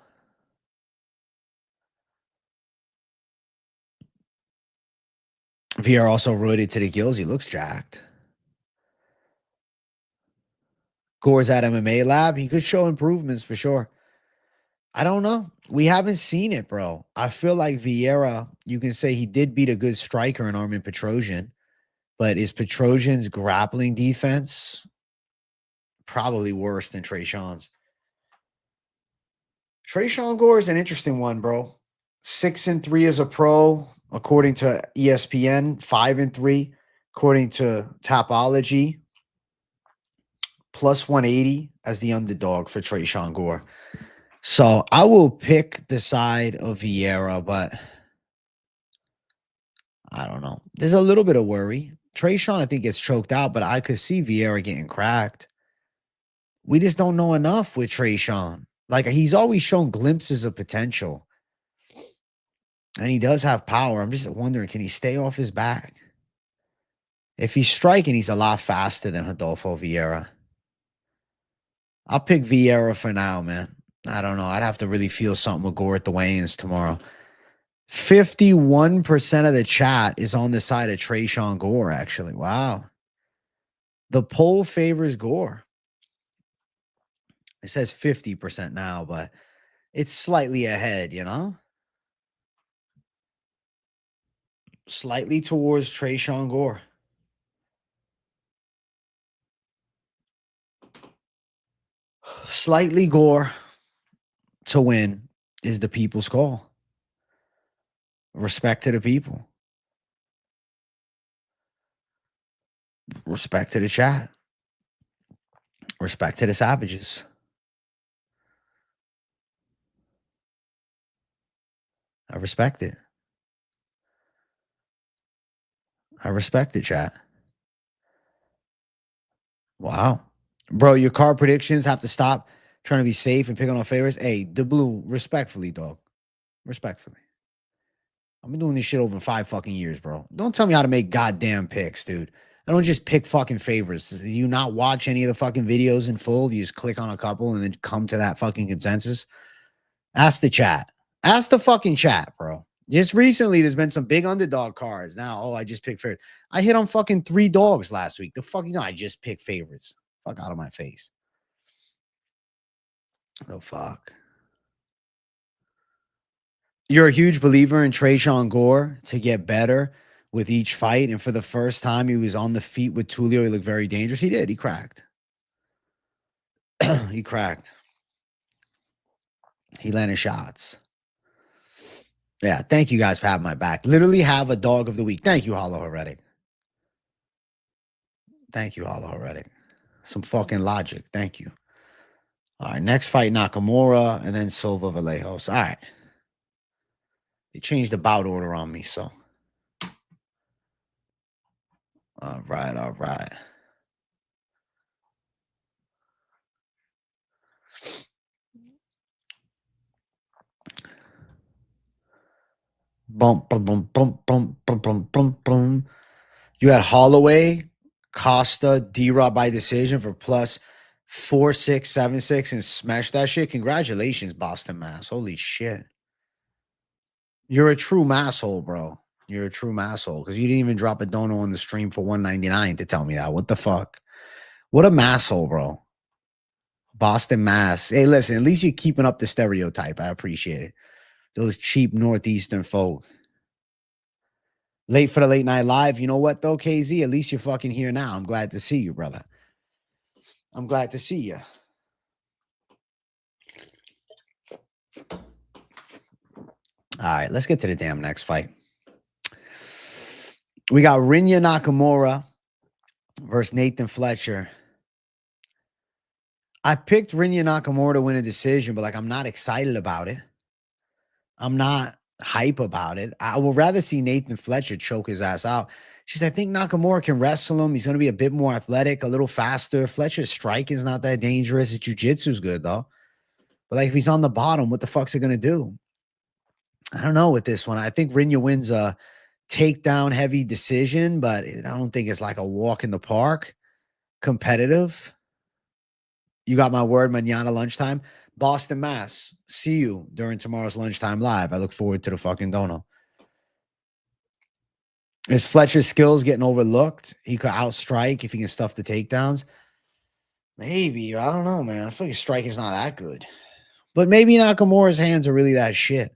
Vieira also roided to the gills. He looks jacked. Gore's at MMA lab. He could show improvements for sure. I don't know. We haven't seen it, bro. I feel like Vieira, you can say he did beat a good striker in Armin Petrosian, but is Petrosian's grappling defense probably worse than Tresean's? Tresean Gore is an interesting one, bro. 6-3 as a pro, according to ESPN. 5-3, according to Tapology. Plus 180 as the underdog for Tresean Gore. So I will pick the side of Vieira, but I don't know. There's a little bit of worry. Tresean, I think, gets choked out, but I could see Vieira getting cracked. We just don't know enough with Tresean. Like, he's always shown glimpses of potential. And he does have power. I'm just wondering, can he stay off his back? If he's striking, he's a lot faster than Rodolfo Vieira. I'll pick Vieira for now, man. I don't know. I'd have to really feel something with Gore at the weigh-ins tomorrow. 51% of the chat is on the side of Tresean Gore, actually. Wow. The poll favors Gore. It says 50% now, but it's slightly ahead, you know? Slightly towards Tresean Gore. Slightly Gore to win is the people's call. Respect to the people. Respect to the chat. Respect to the savages. I respect it. I respect it, chat. Wow. Bro, your car predictions have to stop trying to be safe and picking on favorites. Hey, the blue, respectfully, dog. Respectfully. I've been doing this shit over 5 fucking years, bro. Don't tell me how to make goddamn picks, dude. I don't just pick fucking favorites. Do you not watch any of the fucking videos in full? You just click on a couple and then come to that fucking consensus? Ask the chat. Ask the fucking chat, bro. Just recently, there's been some big underdog cards. Now, I just picked favorites. I hit on fucking 3 dogs last week. The fucking I just picked favorites. Fuck out of my face. The fuck. You're a huge believer in Tresean Gore to get better with each fight. And for the first time, he was on the feet with Tulio. He looked very dangerous. He did. He cracked. He cracked. He landed shots. Yeah. Thank you guys for having my back. Literally have a dog of the week. Thank you, Hollow Heretic. Thank you, Hollow Heretic. Some fucking logic. Thank you. All right. Next fight, Nakamura and then Silva Vallejos. All right. They changed the bout order on me, so. All right, all right. Bump, bump, bump, bump, bump, bump, bump, bump, bump. You had Holloway, Costa, D-Rob by decision for plus 4-6, 7-6 and smash that shit. Congratulations, Boston Mass. Holy shit. You're a true masshole, bro. You're a true masshole because you didn't even drop a dono on the stream for $1.99 to tell me that. What the fuck? What a masshole, bro. Boston Mass. Hey, listen, at least you're keeping up the stereotype. I appreciate it. Those cheap Northeastern folk. Late for the late night live. You know what, though, KZ? At least you're fucking here now. I'm glad to see you, brother. I'm glad to see you. All right, let's get to the damn next fight. We got Rinya Nakamura versus Nathan Fletcher. I picked Rinya Nakamura to win a decision, but I'm not excited about it. I'm not hype about it. I would rather see Nathan Fletcher choke his ass out. I think Nakamura can wrestle him. He's going to be a bit more athletic, a little faster. Fletcher's strike is not that dangerous. His jiu-jitsu's good, though. But if he's on the bottom, what the fuck's it going to do? I don't know with this one. I think Rinya wins a takedown heavy decision, but I don't think it's like a walk in the park. Competitive. You got my word, mañana lunchtime. Boston, Mass. See you during tomorrow's lunchtime live. I look forward to the fucking dono. Is Fletcher's skills getting overlooked? He could outstrike if he can stuff the takedowns. Maybe. I don't know, man. I feel like his strike is not that good. But maybe Nakamura's hands are really that shit.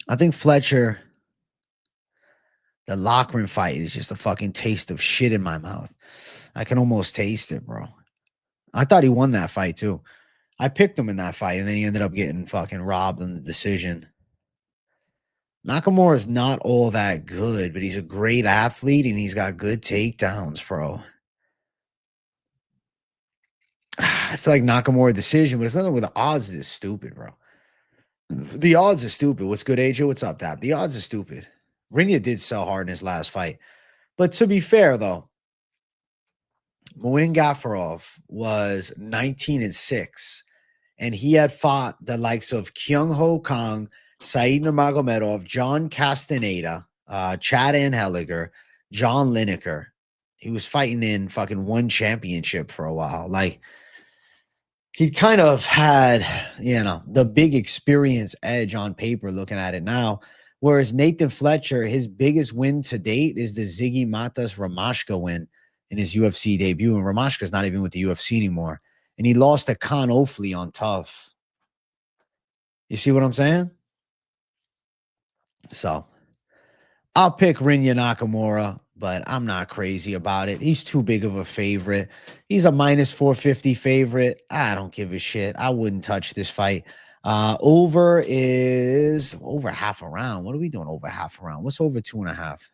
I think Fletcher, the Lochran fight is just a fucking taste of shit in my mouth. I can almost taste it, bro. I thought he won that fight, too. I picked him in that fight, and then he ended up getting fucking robbed in the decision. Nakamura is not all that good, but he's a great athlete, and he's got good takedowns, bro. I feel like Nakamura decision, but it's nothing with the odds is stupid, bro. The odds are stupid. What's good, AJ? What's up, Dap? The odds are stupid. Rinya did sell hard in his last fight. But to be fair, though, Muin Gafarov was 19-6, and he had fought the likes of Kyung Ho Kang, Said Nurmagomedov, John Castaneda, Chad Anheliger, John Lineker. He was fighting in fucking one championship for a while. He kind of had, the big experience edge on paper looking at it now. Whereas Nathan Fletcher, his biggest win to date is the Ziggy Matas Ramashka win in his UFC debut. And Ramashka's not even with the UFC anymore. And he lost to Con Ofley on Tough. You see what I'm saying? So I'll pick Rinya Nakamura, but I'm not crazy about it. He's too big of a favorite. He's a minus 450 favorite. I don't give a shit. I wouldn't touch this fight. Over is over half a round. What are we doing over half a round? What's over 2.5?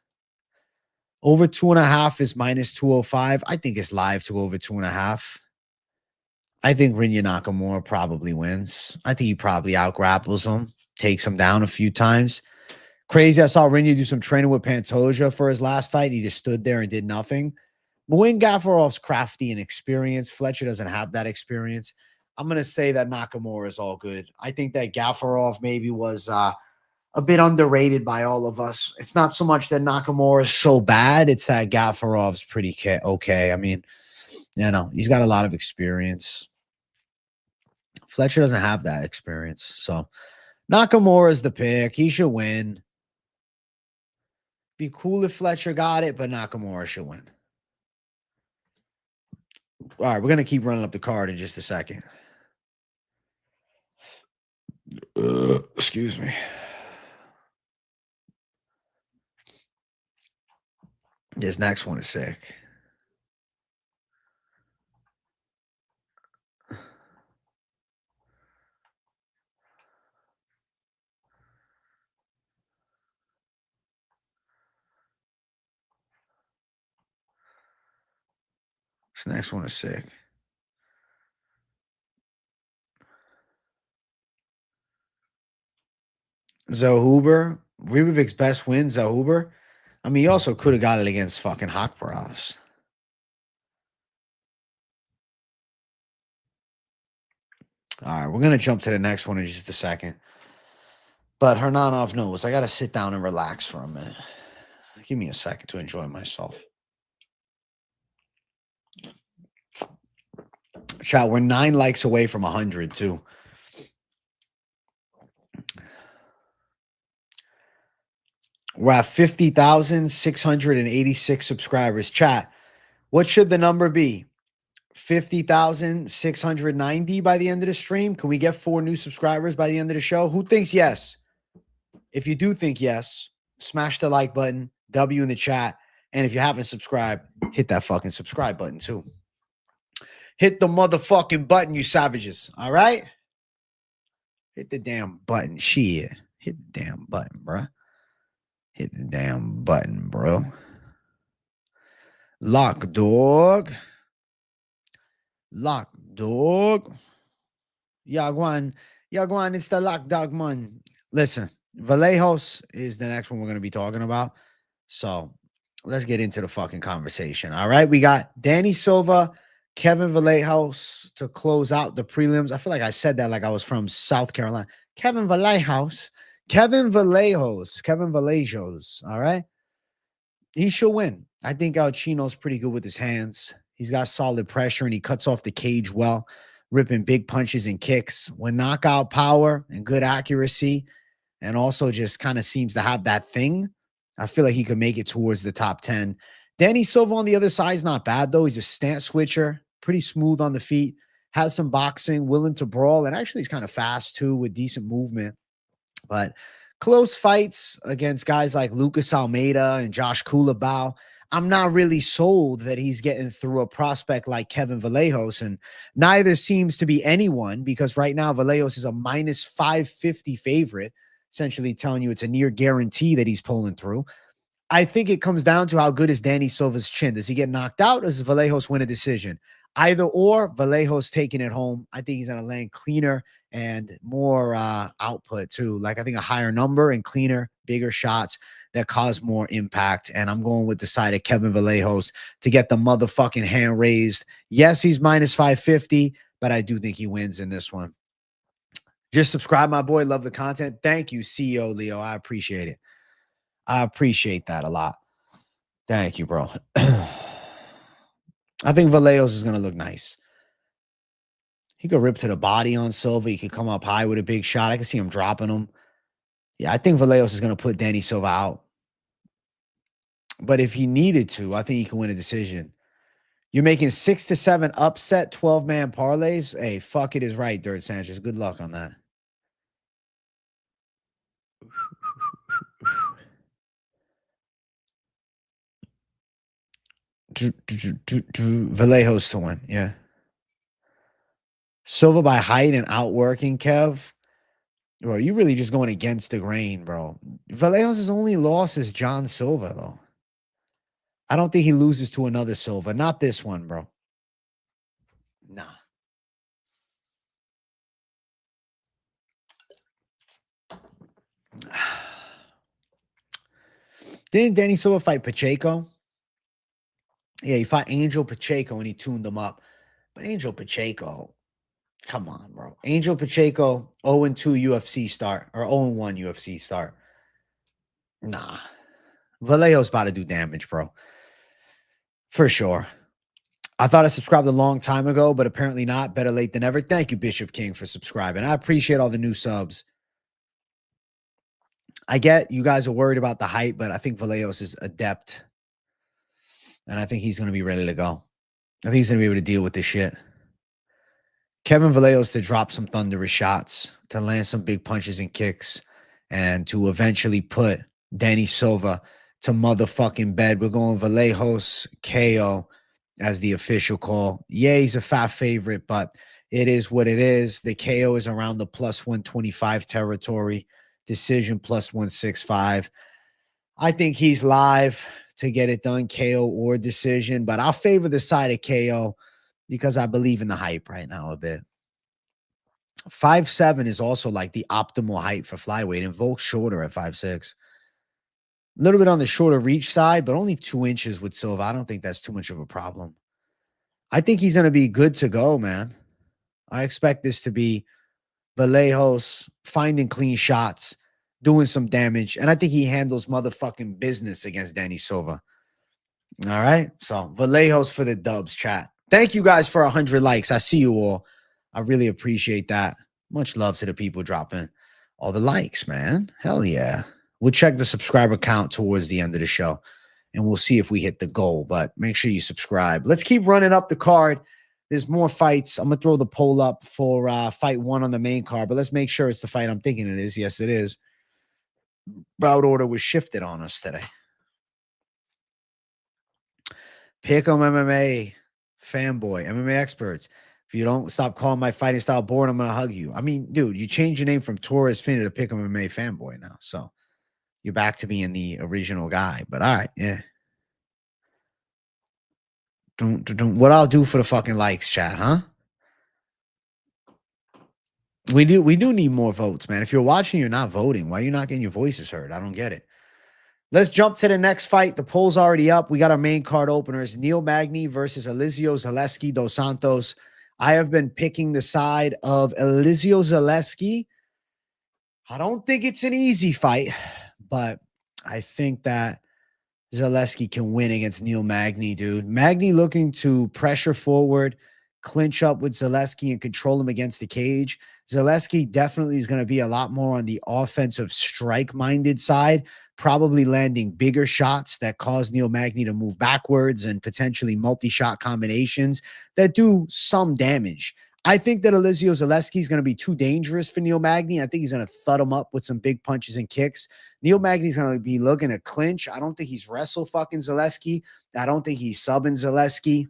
Over 2.5 is minus 205. I think it's live to go over 2.5. I think Rinya Nakamura probably wins. I think he probably out-grapples him, takes him down a few times. Crazy. I saw Rinya do some training with Pantoja for his last fight. He just stood there and did nothing. Muin Gafarov's crafty and experienced. Fletcher doesn't have that experience. I'm going to say that Nakamura is all good. I think that Gafarov maybe was a bit underrated by all of us. It's not so much that Nakamura is so bad. It's that Gafarov's pretty okay. I mean, he's got a lot of experience. Fletcher doesn't have that experience. So Nakamura is the pick. He should win. Be cool if Fletcher got it, but Nakamura should win. All right, we're going to keep running up the card in just a second. Excuse me. This next one is sick. This next one is sick. Zahuber. Ribovics best win, Zahuber. I mean, he also could have got it against fucking Hakparas. All right, we're going to jump to the next one in just a second. But Hernanov knows I got to sit down and relax for a minute. Give me a second to enjoy myself. Chat, we're 9 likes away from 100, too. We're at 50,686 subscribers. Chat, what should the number be? 50,690 by the end of the stream? Can we get 4 new subscribers by the end of the show? Who thinks yes? If you do think yes, smash the like button, W in the chat. And if you haven't subscribed, hit that fucking subscribe button too. Hit the motherfucking button, you savages. All right? Hit the damn button. Shit. Hit the damn button, bro. Hit the damn button, bro. Lock dog. Lock dog. Yagwan, it's the lock dog, man. Listen, Vallejos is the next one we're going to be talking about. So let's get into the fucking conversation. All right. We got Danny Silva, Kevin Vallejos to close out the prelims. I feel like I said that like I was from South Carolina. Kevin Vallejos. All right. He should win. I think Chino's pretty good with his hands. He's got solid pressure and he cuts off the cage well, ripping big punches and kicks. When knockout power and good accuracy, and also just kind of seems to have that thing, I feel like he could make it towards the top 10. Danny Silva on the other side is not bad, though. He's a stance switcher, pretty smooth on the feet, has some boxing, willing to brawl, and actually he's kind of fast, too, with decent movement. But close fights against guys like Lucas Almeida and Josh Kulabau, I'm not really sold that he's getting through a prospect like Kevin Vallejos, and neither seems to be anyone because right now Vallejos is a minus 550 favorite, essentially telling you it's a near guarantee that he's pulling through. I think it comes down to how good is Danny Silva's chin. Does he get knocked out or does Vallejos win a decision? Either or, Vallejos taking it home. I think he's going to land cleaner and more output too. Like I think a higher number and cleaner, bigger shots that cause more impact. And I'm going with the side of Kevin Vallejos to get the motherfucking hand raised. Yes, he's minus 550, but I do think he wins in this one. Just subscribe, my boy. Love the content. Thank you, CEO Leo. I appreciate it. I appreciate that a lot. Thank you, bro. I think Vallejos is going to look nice. He could rip to the body on Silva. He could come up high with a big shot. I can see him dropping him. Yeah, I think Vallejos is going to put Danny Silva out. But if he needed to, I think he can win a decision. You're making 6 to 7 upset 12-man parlays. Hey, fuck it is right, Dirt Sanchez. Good luck on that. Vallejos to win, yeah. Silva by height and outworking, Kev. Bro, you really just going against the grain, bro. Vallejos' only loss is John Silva, though. I don't think he loses to another Silva. Not this one, bro. Nah. Didn't Danny Silva fight Pacheco? Yeah, he fought Angel Pacheco and he tuned him up. But Angel Pacheco, come on, bro. Angel Pacheco, 0-2 UFC start, or 0-1 UFC start. Nah. Vallejos about to do damage, bro. For sure. I thought I subscribed a long time ago, but apparently not. Better late than ever. Thank you, Bishop King, for subscribing. I appreciate all the new subs. I get you guys are worried about the height, but I think Vallejos is adept. And I think he's going to be ready to go. I think he's going to be able to deal with this shit. Kevin Vallejos to drop some thunderous shots, to land some big punches and kicks, and to eventually put Danny Silva to motherfucking bed. We're going Vallejos KO as the official call. Yeah, he's a fat favorite, but it is what it is. The KO is around the plus 125 territory. Decision plus 165. I think he's live to get it done, KO or decision, but I'll favor the side of KO because I believe in the hype right now a bit. 5'7" is also like the optimal height for flyweight, and Volk's shorter at 5'6". A little bit on the shorter reach side, but only 2 inches with Silva. I don't think that's too much of a problem. I think he's going to be good to go, man. I expect this to be Vallejos finding clean shots, doing some damage, and I think he handles motherfucking business against Danny Silva. All right? So, Vallejos for the dubs, chat. Thank you guys for 100 likes. I see you all. I really appreciate that. Much love to the people dropping all the likes, man. Hell yeah. We'll check the subscriber count towards the end of the show, and we'll see if we hit the goal. But make sure you subscribe. Let's keep running up the card. There's more fights. I'm going to throw the poll up for fight 1 on the main card, but let's make sure it's the fight I'm thinking it is. Yes, it is. Bout order was shifted on us today. Pick'em MMA fanboy, MMA experts. If you don't stop calling my fighting style boring, I'm going to hug you. I mean, dude, you changed your name from Torres Finney to Pick'em MMA fanboy now. So you're back to being the original guy. But all right, yeah. What I'll do for the fucking likes, chat, huh? We do need more votes, man. If you're watching, you're not voting. Why are you not getting your voices heard? I don't get it. Let's jump to the next fight. The poll's already up. We got our main card openers. Magny versus Elizeu Zaleski dos Santos. I have been picking the side of Elizeu Zaleski. I don't think it's an easy fight, but I think that Zaleski can win against Magny, dude. Magny looking to pressure forward, clinch up with Zaleski and control him against the cage. Zaleski definitely is going to be a lot more on the offensive strike-minded side, probably landing bigger shots that cause Magny to move backwards and potentially multi-shot combinations that do some damage. I think that Elizeu Zaleski is going to be too dangerous for Magny. I think he's going to thud him up with some big punches and kicks. Magny's going to be looking to clinch. I don't think he's wrestle fucking Zaleski. I don't think he's subbing Zaleski.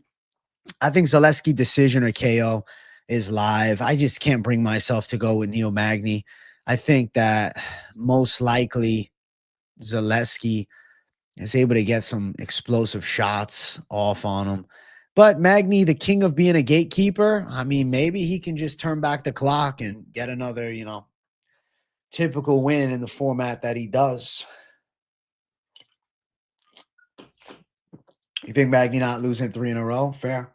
I think Zaleski decision or KO is live. I just can't bring myself to go with Magny. I think that most likely Zaleski is able to get some explosive shots off on him. But Magny, the king of being a gatekeeper, I mean, maybe he can just turn back the clock and get another, typical win in the format that he does. You think Magny not losing 3 in a row? Fair.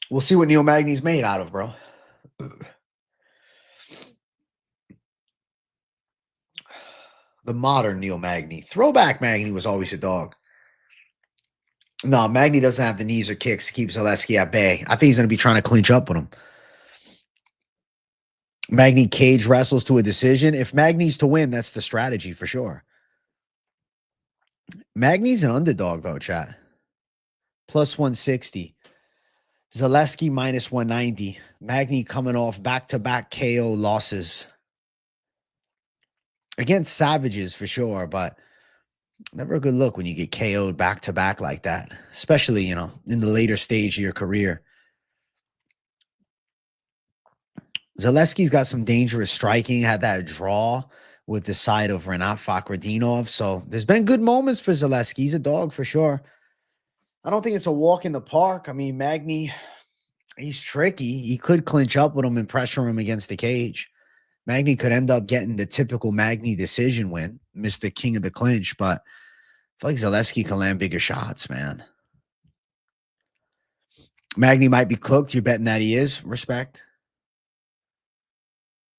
We'll see what Magny's made out of, bro. The modern Magny. Throwback Magny was always a dog. No, Magny doesn't have the knees or kicks to keep Zaleski at bay. I think he's going to be trying to clinch up with him. Magny cage wrestles to a decision. If Magny's to win, that's the strategy for sure. Magny's an underdog, though, chat. Plus 160. Zaleski minus 190. Magny coming off back-to-back KO losses. Against savages, for sure, but never a good look when you get KO'd back-to-back like that, especially, in the later stage of your career. Zaleski's got some dangerous striking, had that draw with the side of Renat Fakhretdinov. So there's been good moments for Zaleski. He's a dog for sure. I don't think it's a walk in the park. I mean, Magny, he's tricky. He could clinch up with him and pressure him against the cage. Magny could end up getting the typical Magny decision win, Mr. King of the clinch, but I feel like Zaleski can land bigger shots, man. Magny might be cooked. You're betting that he is. Respect.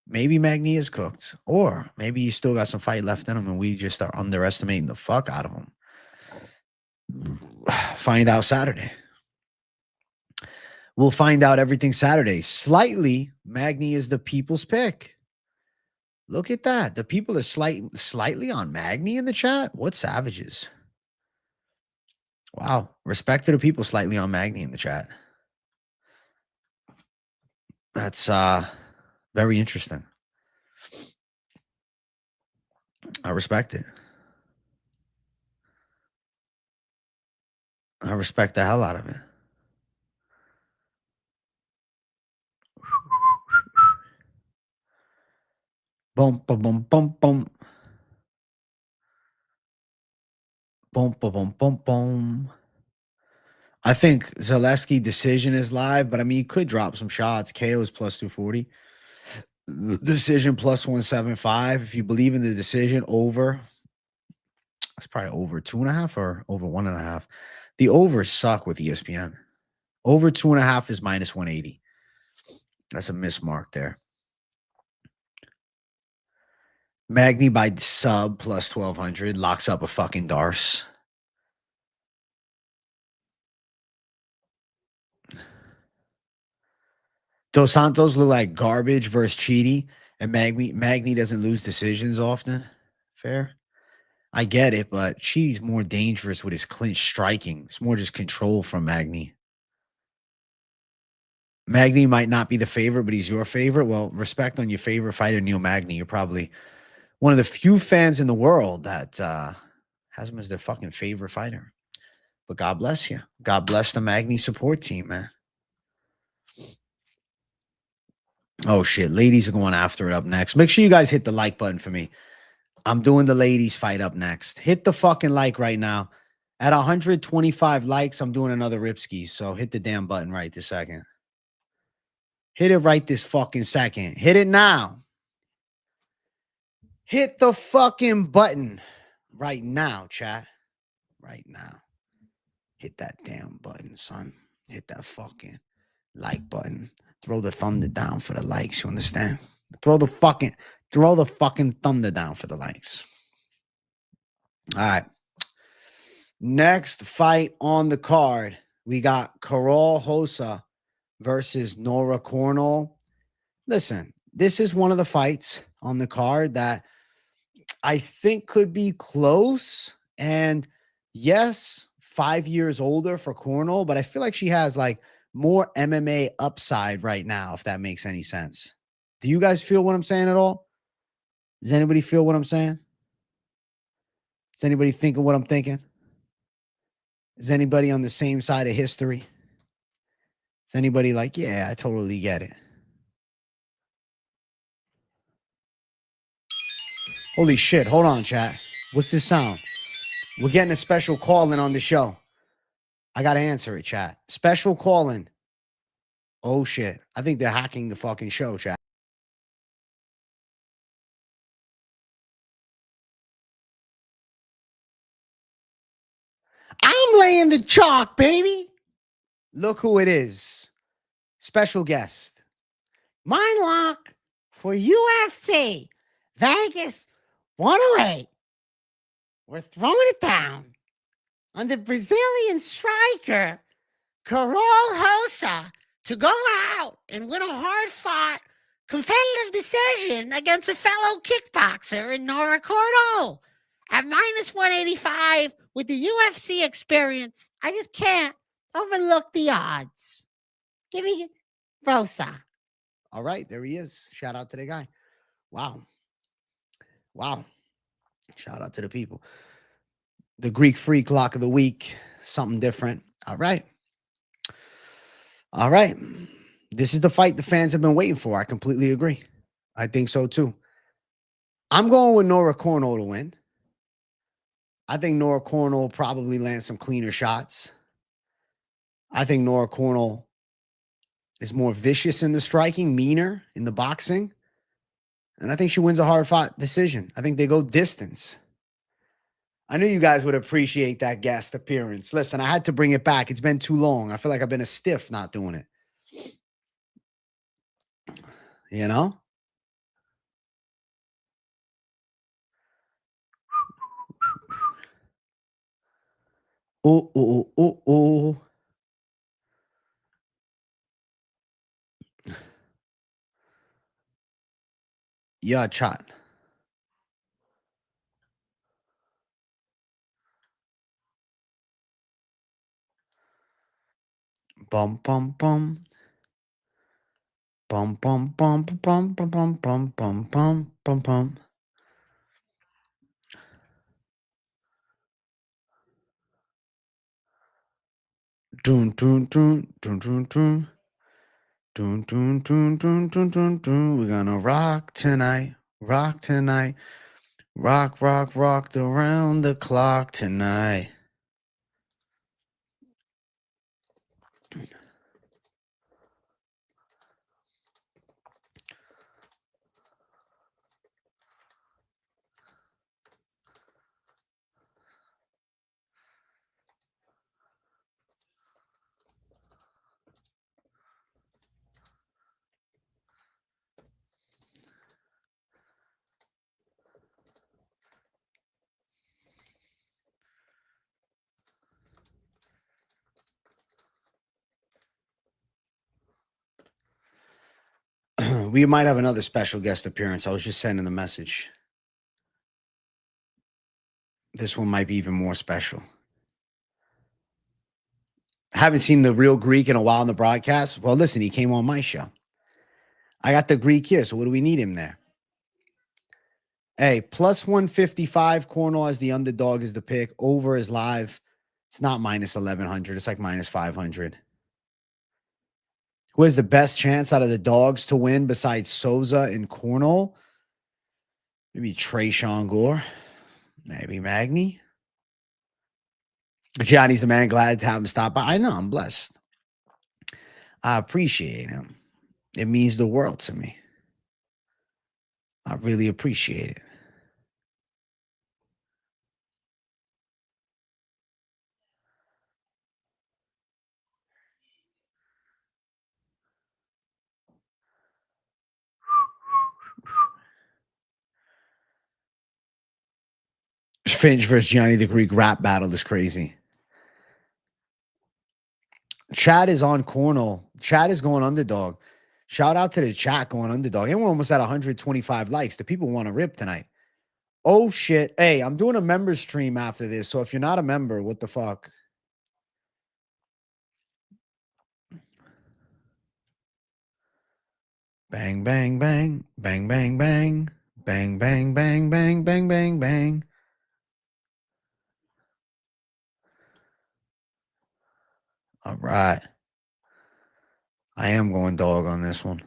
Maybe Magny is cooked. Or maybe he's still got some fight left in him and we just are underestimating the fuck out of him. Find out Saturday. We'll find out everything Saturday. Slightly, Magny is the people's pick. Look at that. The people are slightly on Magny in the chat. What savages? Wow. Respect to the people slightly on Magny in the chat. That's very interesting. I respect it. I respect the hell out of it. Boom, boom, boom, boom, boom. Boom, boom, boom, boom, boom. I think Zaleski decision is live, but I mean, you could drop some shots. KO is plus 240. Decision plus 175. If you believe in the decision, over. That's probably over 2.5 or over 1.5. The overs suck with ESPN. Over 2.5 is minus 180. That's a mismark there. Magny by sub plus 1,200 locks up a fucking Darce. Dos Santos look like garbage versus Cheaty, and Magny doesn't lose decisions often. Fair. I get it, but Cheaty's more dangerous with his clinch striking. It's more just control from Magny. Magny might not be the favorite, but he's your favorite. Well, respect on your favorite fighter, Neil Magny. You're probably one of the few fans in the world that has him as their fucking favorite fighter. But God bless you. God bless the Magny support team, man. Oh, shit. Ladies are going after it up next. Make sure you guys hit the like button for me. I'm doing the ladies fight up next. Hit the fucking like right now. At 125 likes, I'm doing another Ripski. So hit the damn button right this second. Hit it right this fucking second. Hit it now. Hit the fucking button right now, chat. Right now. Hit that damn button, son. Hit that fucking like button. Throw the thunder down for the likes. You understand? Throw the fucking thunder down for the likes. All right. Next fight on the card, we got Karol Rosa versus Nora Cornolle. Listen, this is one of the fights on the card that I think could be close. And yes, 5 years older for Cornolle, but I feel like she has like more MMA upside right now, if that makes any sense. Do you guys feel what I'm saying at all? Does anybody feel what I'm saying? Is anybody thinking what I'm thinking? Is anybody on the same side of history? Is anybody like, yeah, I totally get it? Holy shit. Hold on, chat. What's this sound? We're getting a special call-in on the show. I got to answer it, chat. Special call-in. Oh, shit. I think they're hacking the fucking show, chat. I'm laying the chalk, baby. Look who it is. Special guest. Mind lock for UFC. Vegas 108. We're throwing it down on the Brazilian striker, Karol Rosa, to go out and win a hard-fought competitive decision against a fellow kickboxer in Nora Cornolle. At minus 185 with the UFC experience, I just can't overlook the odds. Give me Rosa. All right, there he is. Shout out to the guy. Wow. Shout out to the people. The Greek Freak lock of the week. Something different. All right. This is the fight the fans have been waiting for. I completely agree. I think so too. I'm going with Nora Cornolle to win. I think Nora Cornolle probably lands some cleaner shots. I think Nora Cornolle is more vicious in the striking, meaner in the boxing. And I think she wins a hard-fought decision. I think they go distance. I knew you guys would appreciate that guest appearance. Listen, I had to bring it back. It's been too long. I feel like I've been a stiff not doing it. You know? Oh, oh, oh, oh. Yeah, chat. Bum, bum, bum. Bum, bum, bum, bum, bum, bum, bum, bum, bum, bum, bum. Dun, dun, dun, dun, dun, dun. Dun, dun, dun, dun, dun, dun, dun. We're gonna rock tonight. Rock tonight. Rock, rock, rocked around the clock tonight. We might have another special guest appearance. I was just sending the message. This one might be even more special. Haven't seen the real Greek in a while in the broadcast. Well, listen, he came on my show. I got the Greek here, so what do we need him there? Hey, plus 155. Cornolle as the underdog is the pick. Over is live. It's not minus 1100. It's like minus 500. Who has the best chance out of the dogs to win besides Souza and Cornolle? Maybe Tresean Gore. Maybe Magny. Johnny's a man. Glad to have him stop by. I know. I'm blessed. I appreciate him. It means the world to me. I really appreciate it. Finch versus Gianni the Greek rap battle is crazy. Chad is on Cornolle. Chad is going underdog. Shout out to the chat going underdog. And we're almost at 125 likes. The people want to rip tonight. Oh, shit. Hey, I'm doing a member stream after this. So if you're not a member, what the fuck? Bang, bang, bang. Bang, bang, bang. Bang, bang, bang, bang, bang, bang, bang. All right. I am going dog on this one.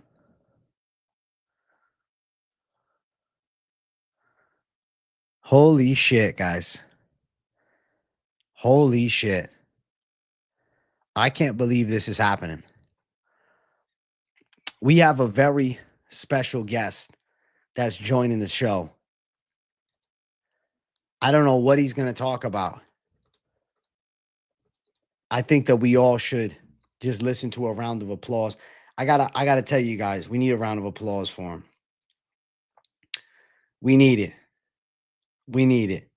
Holy shit, guys. Holy shit. I can't believe this is happening. We have a very special guest that's joining the show. I don't know what he's going to talk about. I think that we all should just listen to a round of applause. I gotta tell you guys, we need a round of applause for him. We need it. We need it.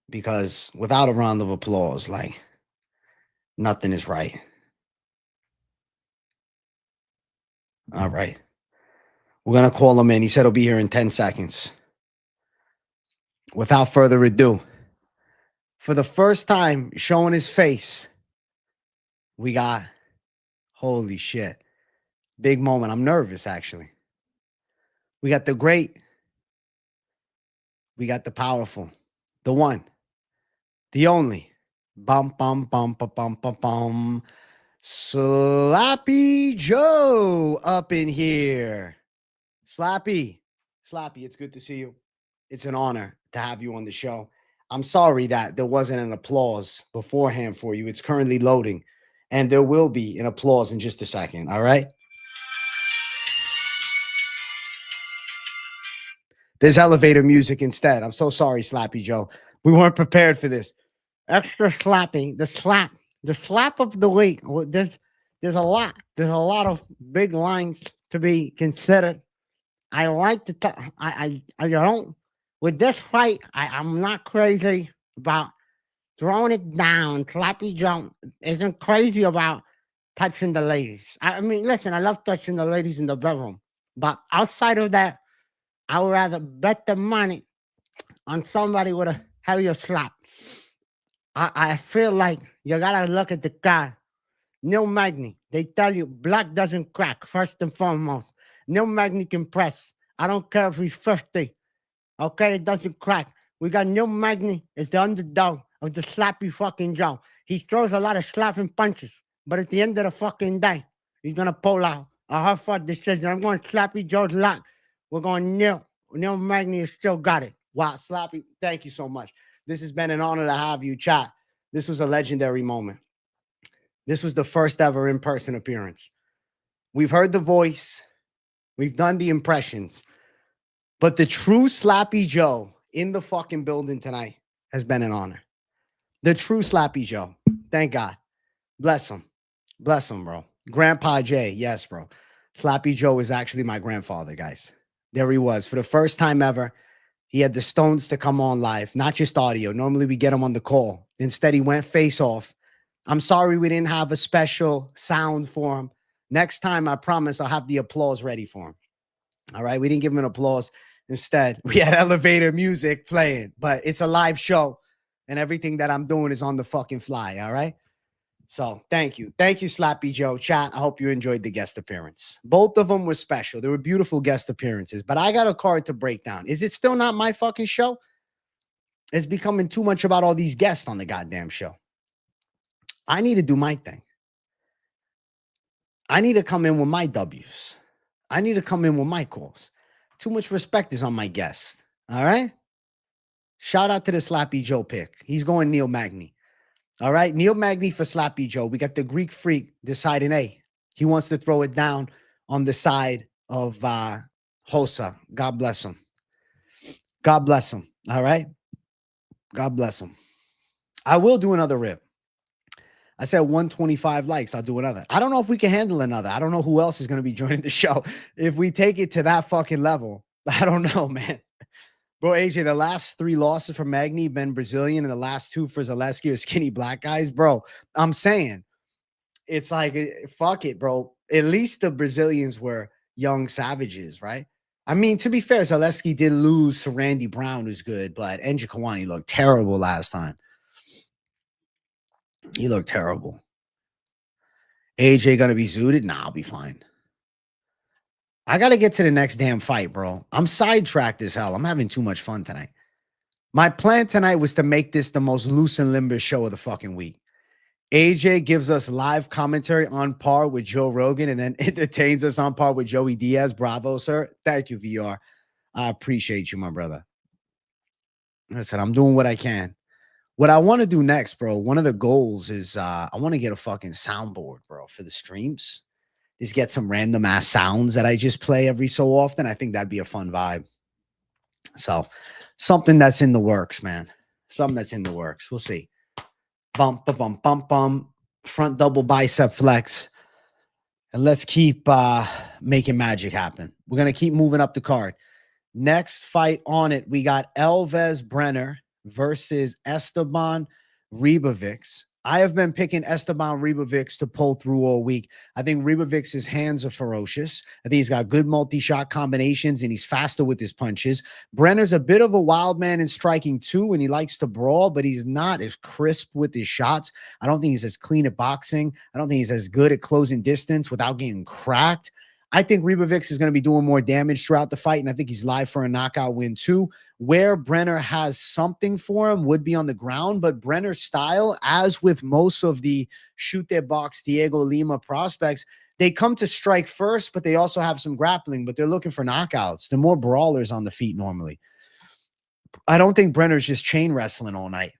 Because without a round of applause, like, nothing is right. All right. We're going to call him in. He said he'll be here in 10 seconds. Without further ado, for the first time showing his face, we got, holy shit, big moment. I'm nervous, actually. We got the great, we got the powerful, the one, the only, bum, bum, bum, bum, bum, bum, bum, Slappy Joe up in here. Slappy, it's good to see you. It's an honor to have you on the show. I'm sorry that there wasn't an applause beforehand for you. It's currently loading, and there will be an applause in just a second. All right. There's elevator music instead. I'm so sorry, Slappy Joe. We weren't prepared for this. Extra slapping. The slap of the week. There's a lot. There's a lot of big lines to be considered. I like to talk. I don't. With this fight, I'm not crazy about throwing it down. Slappy Joe isn't crazy about touching the ladies. I mean, listen, I love touching the ladies in the bedroom, but outside of that, I would rather bet the money on somebody with a heavier slap. I feel like you gotta look at the guy. Neil Magny, they tell you black doesn't crack, first and foremost. Neil Magny can press. I don't care if he's 50. Okay, it doesn't crack. We got Neil Magny is the underdog of the slappy fucking Joe. He throws a lot of slapping punches, but at the end of the fucking day, he's gonna pull out a hard fought decision. I'm going Slappy Joe's lock. We're going Neil. Neil Magny has still got it. Wow, Slappy, thank you so much. This has been an honor to have you, chat. This was a legendary moment. This was the first ever in-person appearance. We've heard the voice. We've done the impressions. But the true Slappy Joe in the fucking building tonight has been an honor. The true Slappy Joe. Thank God. Bless him. Bless him, bro. Grandpa Jay. Yes, bro. Slappy Joe is actually my grandfather, guys. There he was. For the first time ever, he had the stones to come on live, not just audio. Normally we get him on the call. Instead, he went face off. I'm sorry we didn't have a special sound for him. Next time, I promise I'll have the applause ready for him. All right. We didn't give him an applause. Instead, we had elevator music playing, but it's a live show and everything that I'm doing is on the fucking fly. All right. So thank you. Thank you, Slappy Joe. Chat, I hope you enjoyed the guest appearance. Both of them were special. They were beautiful guest appearances, but I got a card to break down. Is it still not my fucking show? It's becoming too much about all these guests on the goddamn show. I need to do my thing. I need to come in with my W's. I need to come in with my calls. Too much respect is on my guest. All right? Shout out to the Slappy Joe pick. He's going Neil Magny. All right? Neil Magny for Slappy Joe. We got the Greek freak deciding, hey, he wants to throw it down on the side of Rosa. God bless him. God bless him. All right? God bless him. I will do another rip. I said 125 likes. I'll do another. I don't know if we can handle another. I don't know who else is going to be joining the show. If we take it to that fucking level, I don't know, man. Bro, AJ, the last 3 losses for Magny been Brazilian and the last 2 for Zaleski are skinny black guys. Bro, I'm saying it's like, fuck it, bro. At least the Brazilians were young savages, right? I mean, to be fair, Zaleski did lose to Randy Brown, who's good, but Enji Kawani looked terrible last time. He looked terrible. AJ gonna be zooted? Nah, I'll be fine. I gotta get to the next damn fight, bro. I'm sidetracked as hell. I'm having too much fun tonight. My plan tonight was to make this the most loose and limber show of the fucking week. AJ gives us live commentary on par with Joe Rogan and then entertains us on par with Joey Diaz. Bravo, sir. Thank you, VR. I appreciate you, my brother. Listen, I'm doing what I can. What I want to do next, bro, one of the goals is I want to get a fucking soundboard, bro, for the streams. Just get some random ass sounds that I just play every so often. I think that'd be a fun vibe. So something that's in the works, man. Something that's in the works. We'll see. Bump, bump, bump, bump. Front double bicep flex. And let's keep making magic happen. We're going to keep moving up the card. Next fight on it, we got Elves Brenner versus Estevam Ribovics. I have been picking Estevam Ribovics to pull through all week. I think Ribovics' hands are ferocious. I think he's got good multi-shot combinations, and he's faster with his punches. Brenner's a bit of a wild man in striking too, and he likes to brawl, but he's not as crisp with his shots. I don't think he's as clean at boxing. I don't think he's as good at closing distance without getting cracked. I think Ribovics is going to be doing more damage throughout the fight, and I think he's live for a knockout win too. Where Brenner has something for him would be on the ground, but Brenner's style, as with most of the shoot their box Diego Lima prospects, they come to strike first, but they also have some grappling, but they're looking for knockouts. They're more brawlers on the feet normally. I don't think Brenner's just chain wrestling all night.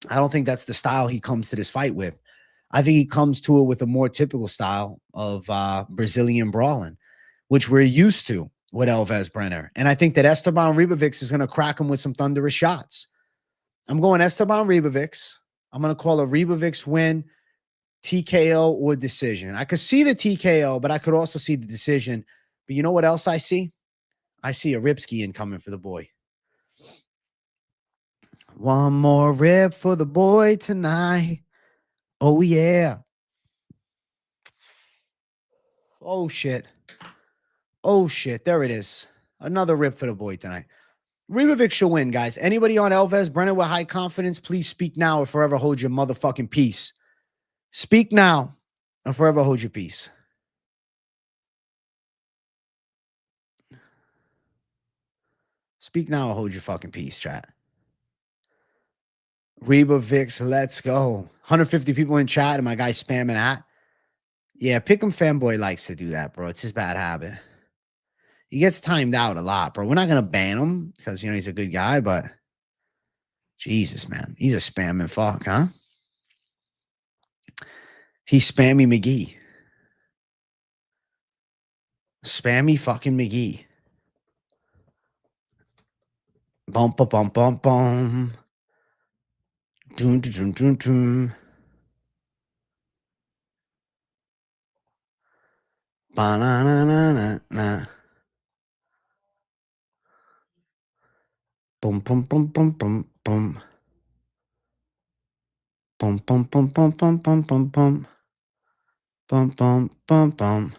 I don't think that's the style he comes to this fight with. I think he comes to it with a more typical style of Brazilian brawling, which we're used to with Elves Brenner. And I think that Estevam Ribovics is going to crack him with some thunderous shots. I'm going Estevam Ribovics. I'm going to call a Ribovics win, TKO or decision. I could see the TKO, but I could also see the decision. But you know what else I see? I see a ripski incoming for the boy. One more rib for the boy tonight. Oh, yeah. Oh, shit. Oh, shit. There it is. Another rib for the boy tonight. Ribovics should win, guys. Anybody on Elves, Brenner with high confidence, please speak now or forever hold your motherfucking peace. Speak now or forever hold your peace. Speak now or hold your fucking peace, chat. Ribovics, let's go. 150 people in chat and my guy spamming at. Yeah, Pick'em Fanboy likes to do that, bro. It's his bad habit. He gets timed out a lot, bro. We're not going to ban him because, he's a good guy, but Jesus, man. He's a spamming fuck, huh? He's Spammy McGee. Spammy fucking McGee. Bump, bump, bump, bum. Doom, doom, doom, doom. Ba-na-na-na-na-na. Boom, boom, boom, boom, boom, boom. Boom, boom, boom, boom, boom, boom, boom, boom. Boom, boom, boom, boom.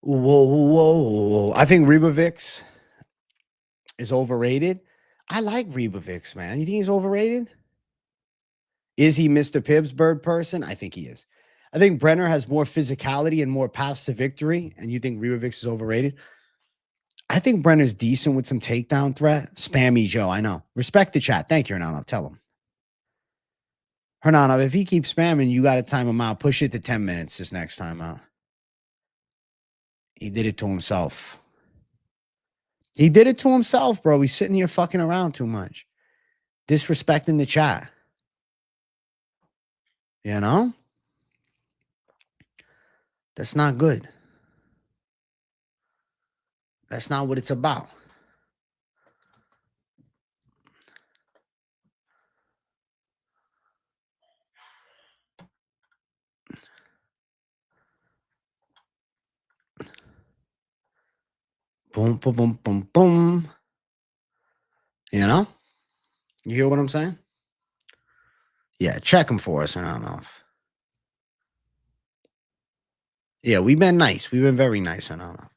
Whoa, whoa. I think Ribovics is overrated. I like Ribovics, man. You think he's overrated? Is he Mr. Pibbs bird person? I think he is. I think Brenner has more physicality and more paths to victory, and you think Ribovics is overrated? I think Brenner's decent with some takedown threat. Spammy Joe, I know. Respect the chat. Thank you, Hernanov. Tell him. Hernanov, if he keeps spamming, you got to time him out. Push it to 10 minutes this next time out. He did it to himself. He did it to himself, bro. He's sitting here fucking around too much. Disrespecting the chat. You know? That's not good. That's not what it's about. Boom, boom, boom, boom, boom. You know? You hear what I'm saying? Yeah, check him for us, Hernanov. Yeah, we've been nice. We've been very nice, Hernanov.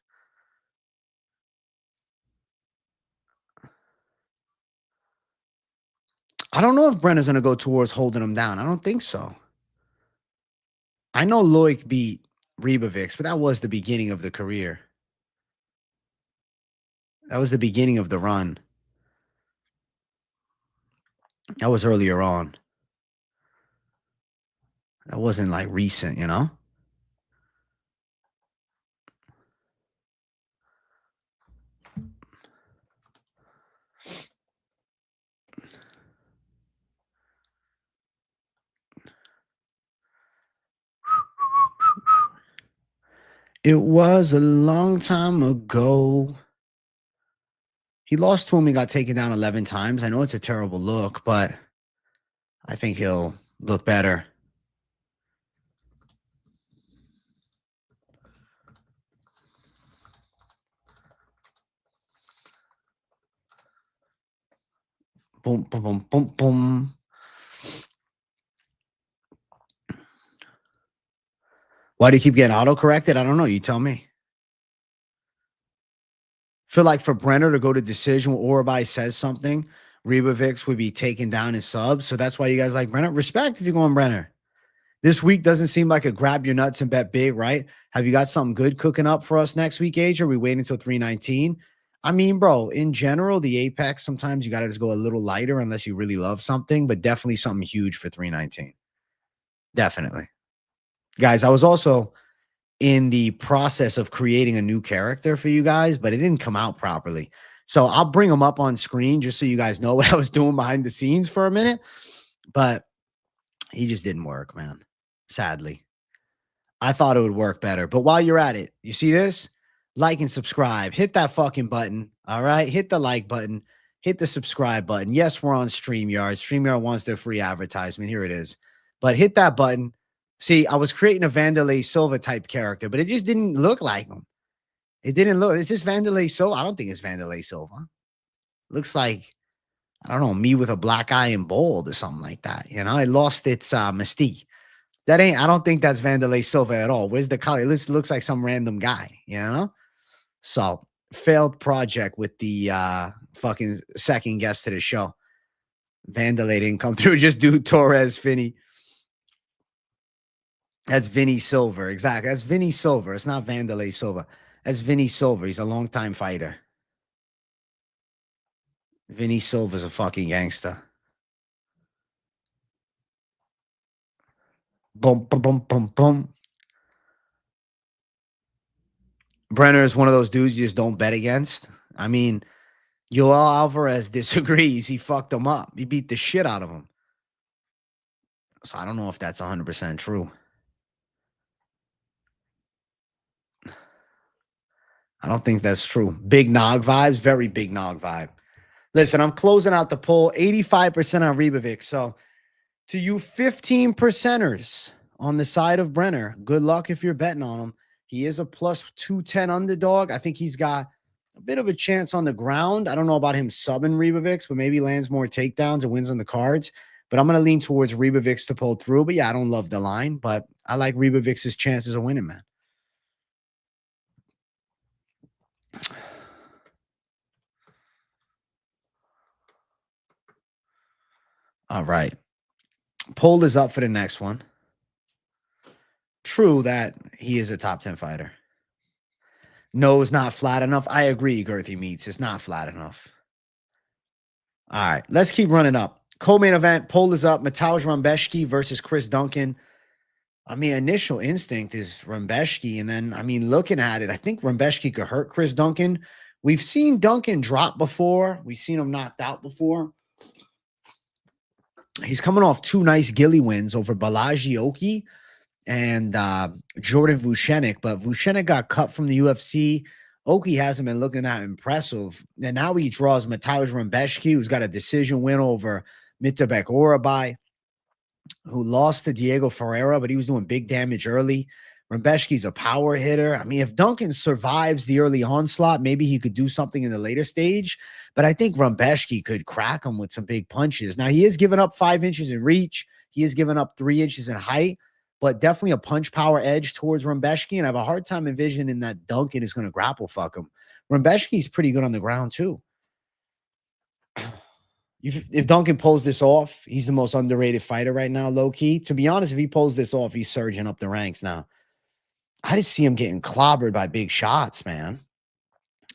I don't know if Brenner's going to go towards holding him down. I don't think so. I know Loic beat Ribovics, but that was the beginning of the career. That was the beginning of the run. That was earlier on. That wasn't like recent, you know? It was a long time ago. He lost to him. He got taken down 11 times. I know it's a terrible look, but I think he'll look better. Boom, boom, boom, boom, boom. Why do you keep getting auto-corrected? I don't know. You tell me. Feel like for Brenner to go to decision or Urabai says something, Ribovics would be taking down his subs. So that's why you guys like Brenner. Respect if you're going Brenner. This week doesn't seem like a grab your nuts and bet big, right? Have you got something good cooking up for us next week, Age? Or are we waiting until 319? I mean, bro, in general, the Apex, sometimes you got to just go a little lighter unless you really love something, but definitely something huge for 319. Definitely. Guys, I was also in the process of creating a new character for you guys, but it didn't come out properly. So I'll bring them up on screen just so you guys know what I was doing behind the scenes for a minute. But he just didn't work, man. Sadly. I thought it would work better. But while you're at it, you see this? Like and subscribe. Hit that fucking button. All right. Hit the like button. Hit the subscribe button. Yes, we're on StreamYard. StreamYard wants their free advertisement. Here it is. But hit that button. See, I was creating a Vanderlei Silva type character, but it just didn't look like him. It didn't look. Is this Vanderlei Silva? I don't think it's Vanderlei Silva. Looks like, I don't know, me with a black eye and bald or something like that. You know, it lost its mystique. That ain't, I don't think that's Vanderlei Silva at all. Where's the color? It looks like some random guy, you know? So, failed project with the fucking second guest to the show. Vanderlei didn't come through. Just do Torres, Finney. That's Vinny Silver. Exactly. That's Vinny Silver. It's not Vanderlei Silva. That's Vinny Silver. He's a longtime fighter. Vinny Silva's a fucking gangster. Boom, boom, boom, boom, boom. Brenner is one of those dudes you just don't bet against. I mean, Yoel Alvarez disagrees. He fucked him up. He beat the shit out of him. So I don't know if that's 100% true. I don't think that's true. Big Nog vibes, very big Nog vibe. Listen, I'm closing out the poll, 85% on Ribovics. So to you 15%ers on the side of Brenner, good luck if you're betting on him. He is a plus 210 underdog. I think he's got a bit of a chance on the ground. I don't know about him subbing Ribovics, but maybe lands more takedowns and wins on the cards. But I'm going to lean towards Ribovics to pull through. But yeah, I don't love the line, but I like Ribovics' chances of winning, man. All right. Poll is up for the next one. True that he is a top 10 fighter. No, it's not flat enough. I agree, Girthy Meats. It's not flat enough. All right, let's keep running up. Co-main event, poll is up. Mateusz Rembeszki versus Chris Duncan. I mean, initial instinct is Rembeszki. And then, I mean, looking at it, I think Rembeszki could hurt Chris Duncan. We've seen Duncan drop before. We've seen him knocked out before. He's coming off two nice Gilly wins over Balaji Oki and Jordan Vucenic, but Vucenic got cut from the UFC. Oki hasn't been looking that impressive. And now he draws Mateusz Rembeszki, who's got a decision win over Mitabek Orabai, who lost to Diego Ferreira, but he was doing big damage early. Rembeszki's a power hitter. I mean, if Duncan survives the early onslaught, maybe he could do something in the later stage. But I think Rembeszki could crack him with some big punches. Now, he has given up 5 inches in reach. He has given up 3 inches in height, but definitely a punch power edge towards Rembeszki. And I have a hard time envisioning that Duncan is going to grapple fuck him. Rembeszki's pretty good on the ground, too. If Duncan pulls this off, he's the most underrated fighter right now, low-key. To be honest, if he pulls this off, he's surging up the ranks now. I just see him getting clobbered by big shots, man.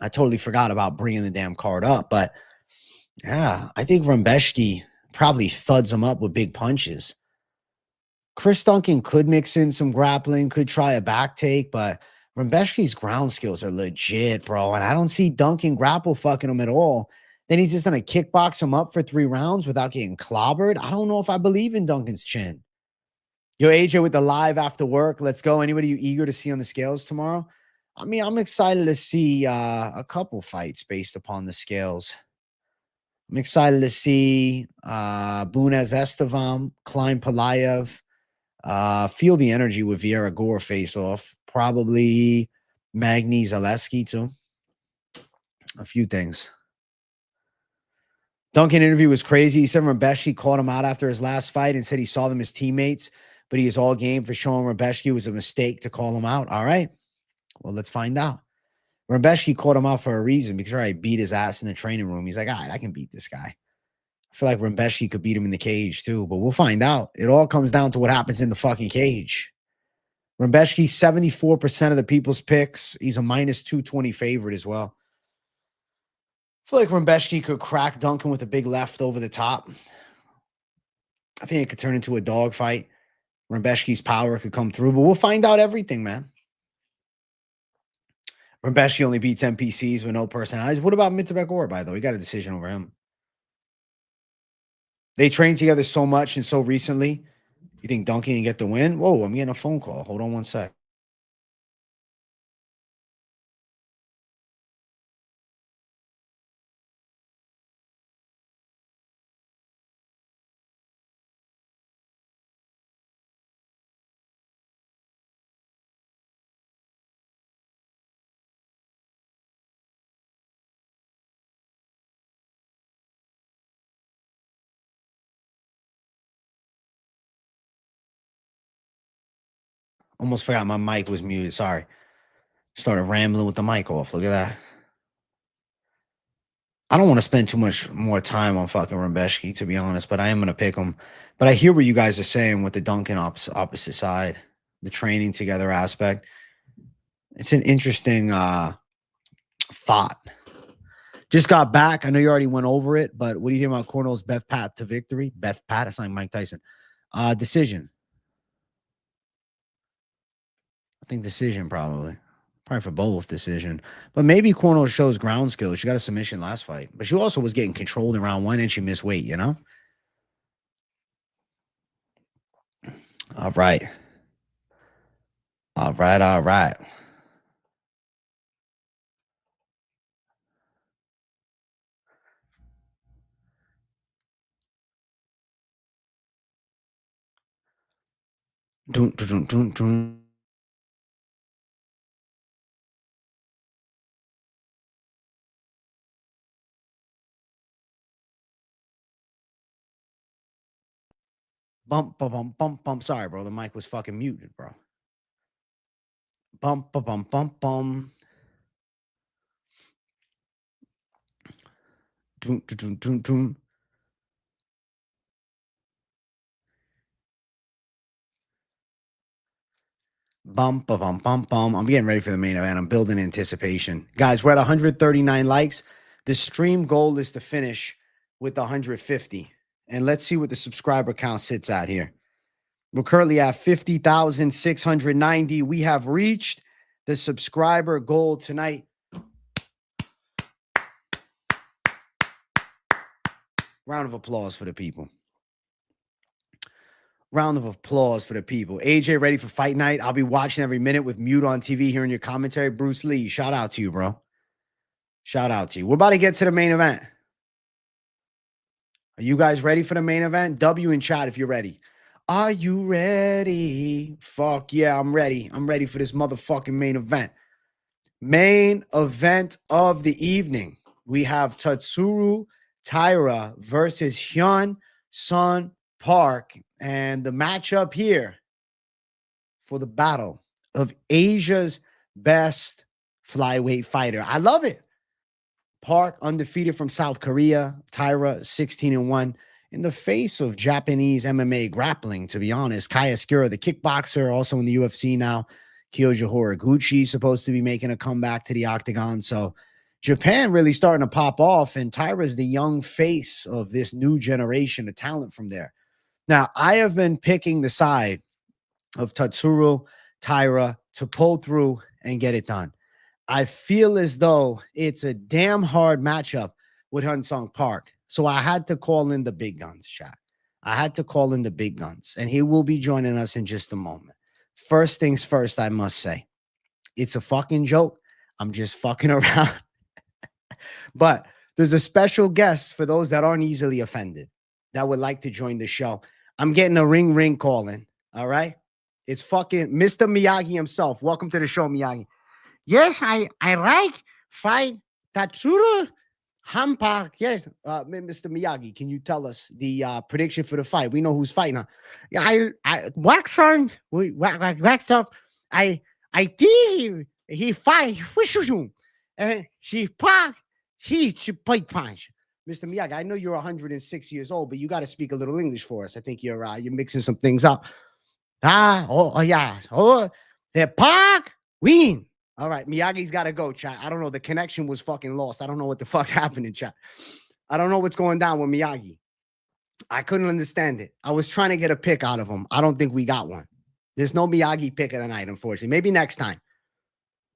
I totally forgot about bringing the damn card up. But, yeah, I think Rembeszki probably thuds him up with big punches. Chris Duncan could mix in some grappling, could try a back take, but Rembeszki's ground skills are legit, bro. And I don't see Duncan grapple fucking him at all. Then he's just going to kickbox him up for 3 rounds without getting clobbered. I don't know if I believe in Duncan's chin. Yo, AJ with the live after work. Let's go. Anybody you eager to see on the scales tomorrow? I mean, I'm excited to see a couple fights based upon the scales. I'm excited to see Bunes Estevam, Klein Pulyaev. Feel the energy with Vieira Gore face off. Probably Magny Zaleski too. A few things. Duncan interview was crazy. He said Rembeszki called him out after his last fight and said he saw them as teammates, but he is all game for showing Rembeszki it was a mistake to call him out. All right. Well, let's find out. Rembeszki called him out for a reason because I beat his ass in the training room. He's like, all right, I can beat this guy. I feel like Rembeszki could beat him in the cage too, but we'll find out. It all comes down to what happens in the fucking cage. Rembeszki, 74% of the people's picks. He's a minus 220 favorite as well. I feel like Rembeszki could crack Duncan with a big left over the top. I think it could turn into a dogfight. Rimbeshki's power could come through, but we'll find out everything, man. Rimbeshki only beats NPCs with no personalities. What about Gore, by the way? We got a decision over him. They trained together so much and so recently. You think Duncan can get the win? Whoa, I'm getting a phone call. Hold on one sec. Almost forgot my mic was muted. Sorry. Started rambling with the mic off. Look at that. I don't want to spend too much more time on fucking Rimbeshki, to be honest, but I am going to pick him. But I hear what you guys are saying with the Duncan opposite side, the training together aspect. It's an interesting thought. Just got back. I know you already went over it, but what do you hear about Cornolle's Beth Pat to victory? Beth Pat, it's like Mike Tyson. Decision. I think decision probably. Probably for both decision. But maybe Cornolle shows ground skills. She got a submission last fight. But she also was getting controlled in round 1 and she missed weight, you know? All right. All right, all right. Dun, dun, dun, dun, dun. Bump, bump, bump, bump, bump. Sorry, bro. The mic was fucking muted, bro. Bump, bump, bump, bump, bump. Dun, dun, dun, dun, dun. Bump, bump, bump, bump. I'm getting ready for the main event. I'm building anticipation. Guys, we're at 139 likes. The stream goal is to finish with 150. And let's see what the subscriber count sits at here. We're currently at 50,690. We have reached the subscriber goal tonight. Round of applause for the people. Round of applause for the people. AJ ready for fight night? I'll be watching every minute with mute on TV, hearing your commentary. Bruce Lee, shout out to you, bro. Shout out to you. We're about to get to the main event. Are you guys ready for the main event? W in chat if you're ready. Are you ready? Fuck yeah, I'm ready. I'm ready for this motherfucking main event. Main event of the evening. We have Tatsuro Taira versus Hyun Sun Park. And the matchup here for the battle of Asia's best flyweight fighter. I love it. Park undefeated from South Korea. Taira 16-1. In the face of Japanese MMA grappling, to be honest. Kaya Skura, the kickboxer, also in the UFC now. Kyoji Horiguchi supposed to be making a comeback to the octagon. So Japan really starting to pop off, and Taira is the young face of this new generation of talent from there. Now, I have been picking the side of Tatsuro Taira to pull through and get it done. I feel as though it's a damn hard matchup with Hyun Sung Park. So I had to call in the big guns, chat. I had to call in the big guns, and he will be joining us in just a moment. First things first, I must say, it's a fucking joke. I'm just fucking around. But there's a special guest for those that aren't easily offended that would like to join the show. I'm getting a ring calling. All right. It's fucking Mr. Miyagi himself. Welcome to the show, Miyagi. Yes, I like fight Tatsuro Park. Yes, Mr. Miyagi, can you tell us the prediction for the fight? We know who's fighting. Huh? Yeah, I wax on. We wax up. I think he fight. And she park. She play punch. Mr. Miyagi, I know you're 106 years old, but you got to speak a little English for us. I think you're mixing some things up. Yeah. The park win. All right, Miyagi's got to go, chat. I don't know. The connection was fucking lost. I don't know what the fuck's happening, chat. I don't know what's going down with Miyagi. I couldn't understand it. I was trying to get a pick out of him. I don't think we got one. There's no Miyagi pick of the night, unfortunately. Maybe next time.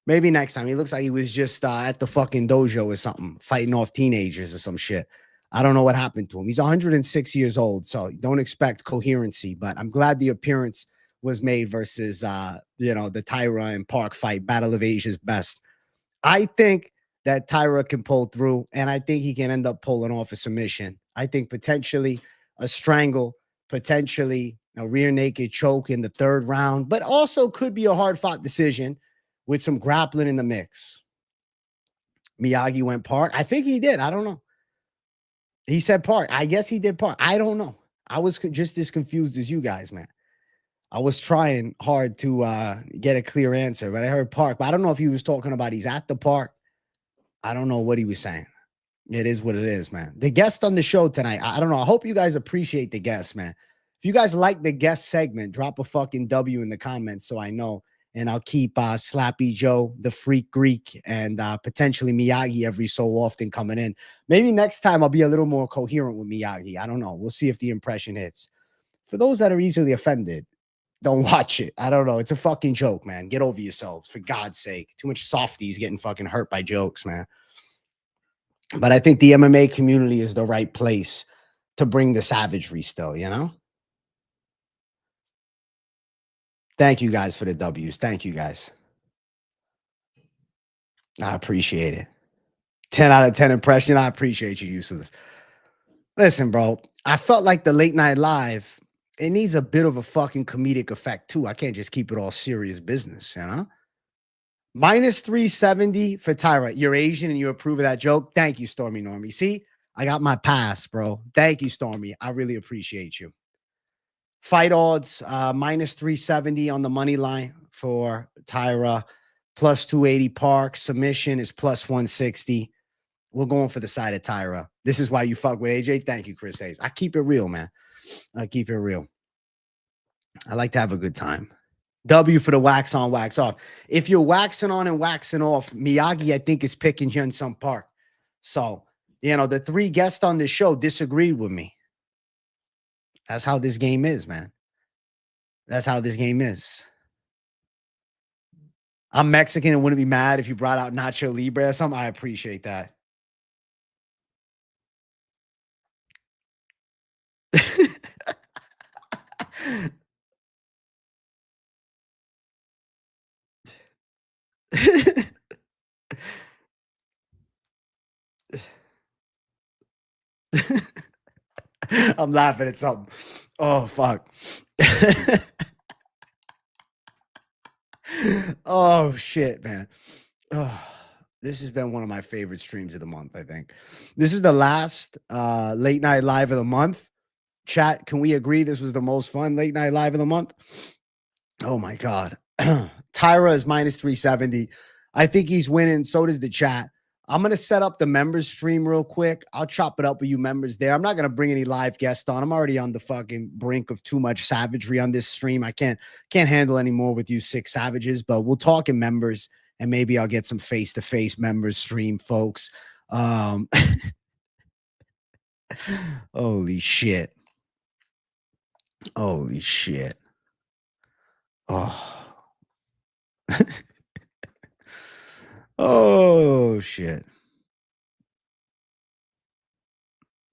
Maybe next time. He looks like he was just at the fucking dojo or something, fighting off teenagers or some shit. I don't know what happened to him. He's 106 years old, so don't expect coherency. But I'm glad the appearance was made versus, the Taira and Park fight, Battle of Asia's best. I think that Taira can pull through, and I think he can end up pulling off a submission. I think potentially a strangle, potentially a rear naked choke in the third round, but also could be a hard fought decision with some grappling in the mix. Miyagi went Park. I think he did. I don't know. He said Park. I guess he did Park. I don't know. I was just as confused as you guys, man. I was trying hard to get a clear answer, but I heard Park. But I don't know if he was talking about he's at the park. I don't know what he was saying. It is what it is, man. The guest on the show tonight, I don't know. I hope you guys appreciate the guest, man. If you guys like the guest segment, drop a fucking W in the comments so I know. And I'll keep Slappy Joe, the Freak Greek, and potentially Miyagi every so often coming in. Maybe next time I'll be a little more coherent with Miyagi. I don't know. We'll see if the impression hits. For those that are easily offended, don't watch it. I don't know. It's a fucking joke, man. Get over yourselves, for God's sake. Too much softies getting fucking hurt by jokes, man. But I think the MMA community is the right place to bring the savagery still, you know? Thank you guys for the W's. Thank you guys. I appreciate it. 10 out of 10 impression. I appreciate you, useless. Listen, bro, I felt like the late night live, it needs a bit of a fucking comedic effect too. I can't just keep it all serious business, you know? Minus 370 for Taira. You're Asian and you approve of that joke. Thank you, Stormy Normie. See, I got my pass, bro. Thank you, Stormy. I really appreciate you. Fight odds, minus 370 on the money line for Taira, plus 280 Park. Submission is plus 160. We're going for the side of Taira. This is why you fuck with AJ. Thank you, Chris Hayes. I keep it real, man. I keep it real. I like to have a good time. W for the wax on, wax off. If you're waxing on and waxing off, Miyagi, I think, is picking Hyun-Sung Park. So, the three guests on this show disagreed with me. That's how this game is, man. That's how this game is. I'm Mexican and wouldn't be mad if you brought out Nacho Libre or something. I appreciate that. I'm laughing at something. Oh, fuck. Oh, shit, man. Oh, this has been one of my favorite streams of the month, I think. This is the last late night live of the month. Chat, can we agree this was the most fun late night live of the month? Oh, my God. Taira is minus 370. I think he's winning. So does the chat. I'm going to set up the members stream real quick. I'll chop it up with you members there. I'm not going to bring any live guests on. I'm already on the fucking brink of too much savagery on this stream. I can't handle any more with you 6 savages, but we'll talk in members and maybe I'll get some face-to-face members stream, folks. Holy shit. Holy shit. Oh. Oh, shit.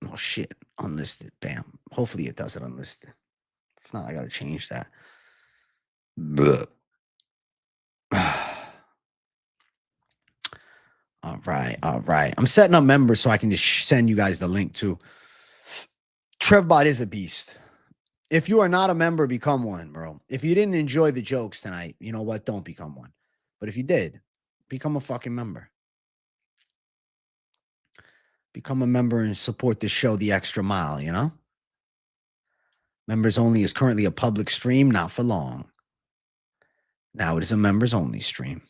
Oh, shit. Unlisted. Bam. Hopefully it does it unlisted. If not, I got to change that. All right. All right. I'm setting up members so I can just send you guys the link too. TrevBot is a beast. If you are not a member, become one, bro. If you didn't enjoy the jokes tonight, you know what? Don't become one. But if you did, become a fucking member. Become a member and support the show the extra mile, you know? Members only is currently a public stream, not for long. Now it is a members only stream.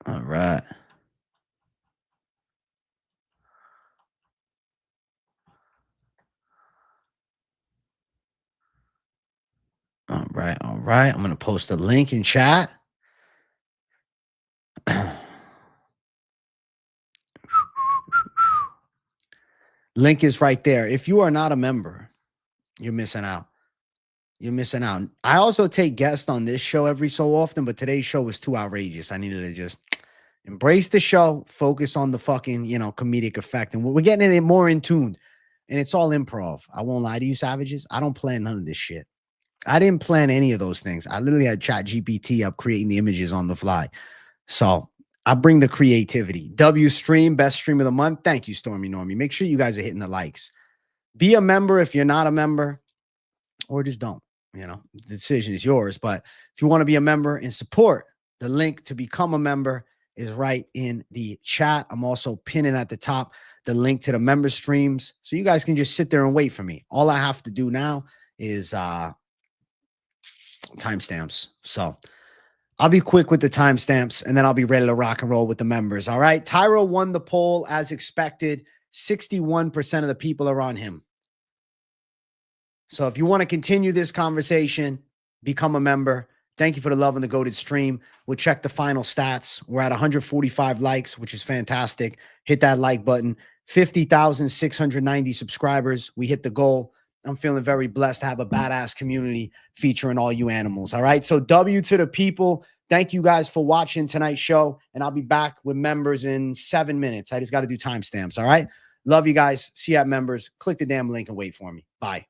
All right. All right. All right. I'm going to post a link in chat. Link is right there. If you are not a member, you're missing out. You're missing out. I also take guests on this show every so often, but today's show was too outrageous. I needed to just embrace the show, focus on the fucking, comedic effect. And we're getting it more in tune. And it's all improv. I won't lie to you, savages. I don't plan none of this shit. I didn't plan any of those things. I literally had Chat GPT up creating the images on the fly. So I bring the creativity. W stream, best stream of the month. Thank you, Stormy Normie. Make sure you guys are hitting the likes. Be a member if you're not a member, or just don't. The decision is yours. But if you want to be a member and support, the link to become a member is right in the chat. I'm also pinning at the top the link to the member streams, so you guys can just sit there and wait for me. All I have to do now is timestamps. So I'll be quick with the timestamps, and then I'll be ready to rock and roll with the members. All right. Taira won the poll as expected. 61% of the people are on him. So if you want to continue this conversation, become a member. Thank you for the love and the goated stream. We'll check the final stats. We're at 145 likes, which is fantastic. Hit that like button. 50,690 subscribers. We hit the goal. I'm feeling very blessed to have a badass community featuring all you animals. All right. So W to the people. Thank you guys for watching tonight's show. And I'll be back with members in 7 minutes. I just got to do timestamps. All right. Love you guys. See you at members. Click the damn link and wait for me. Bye.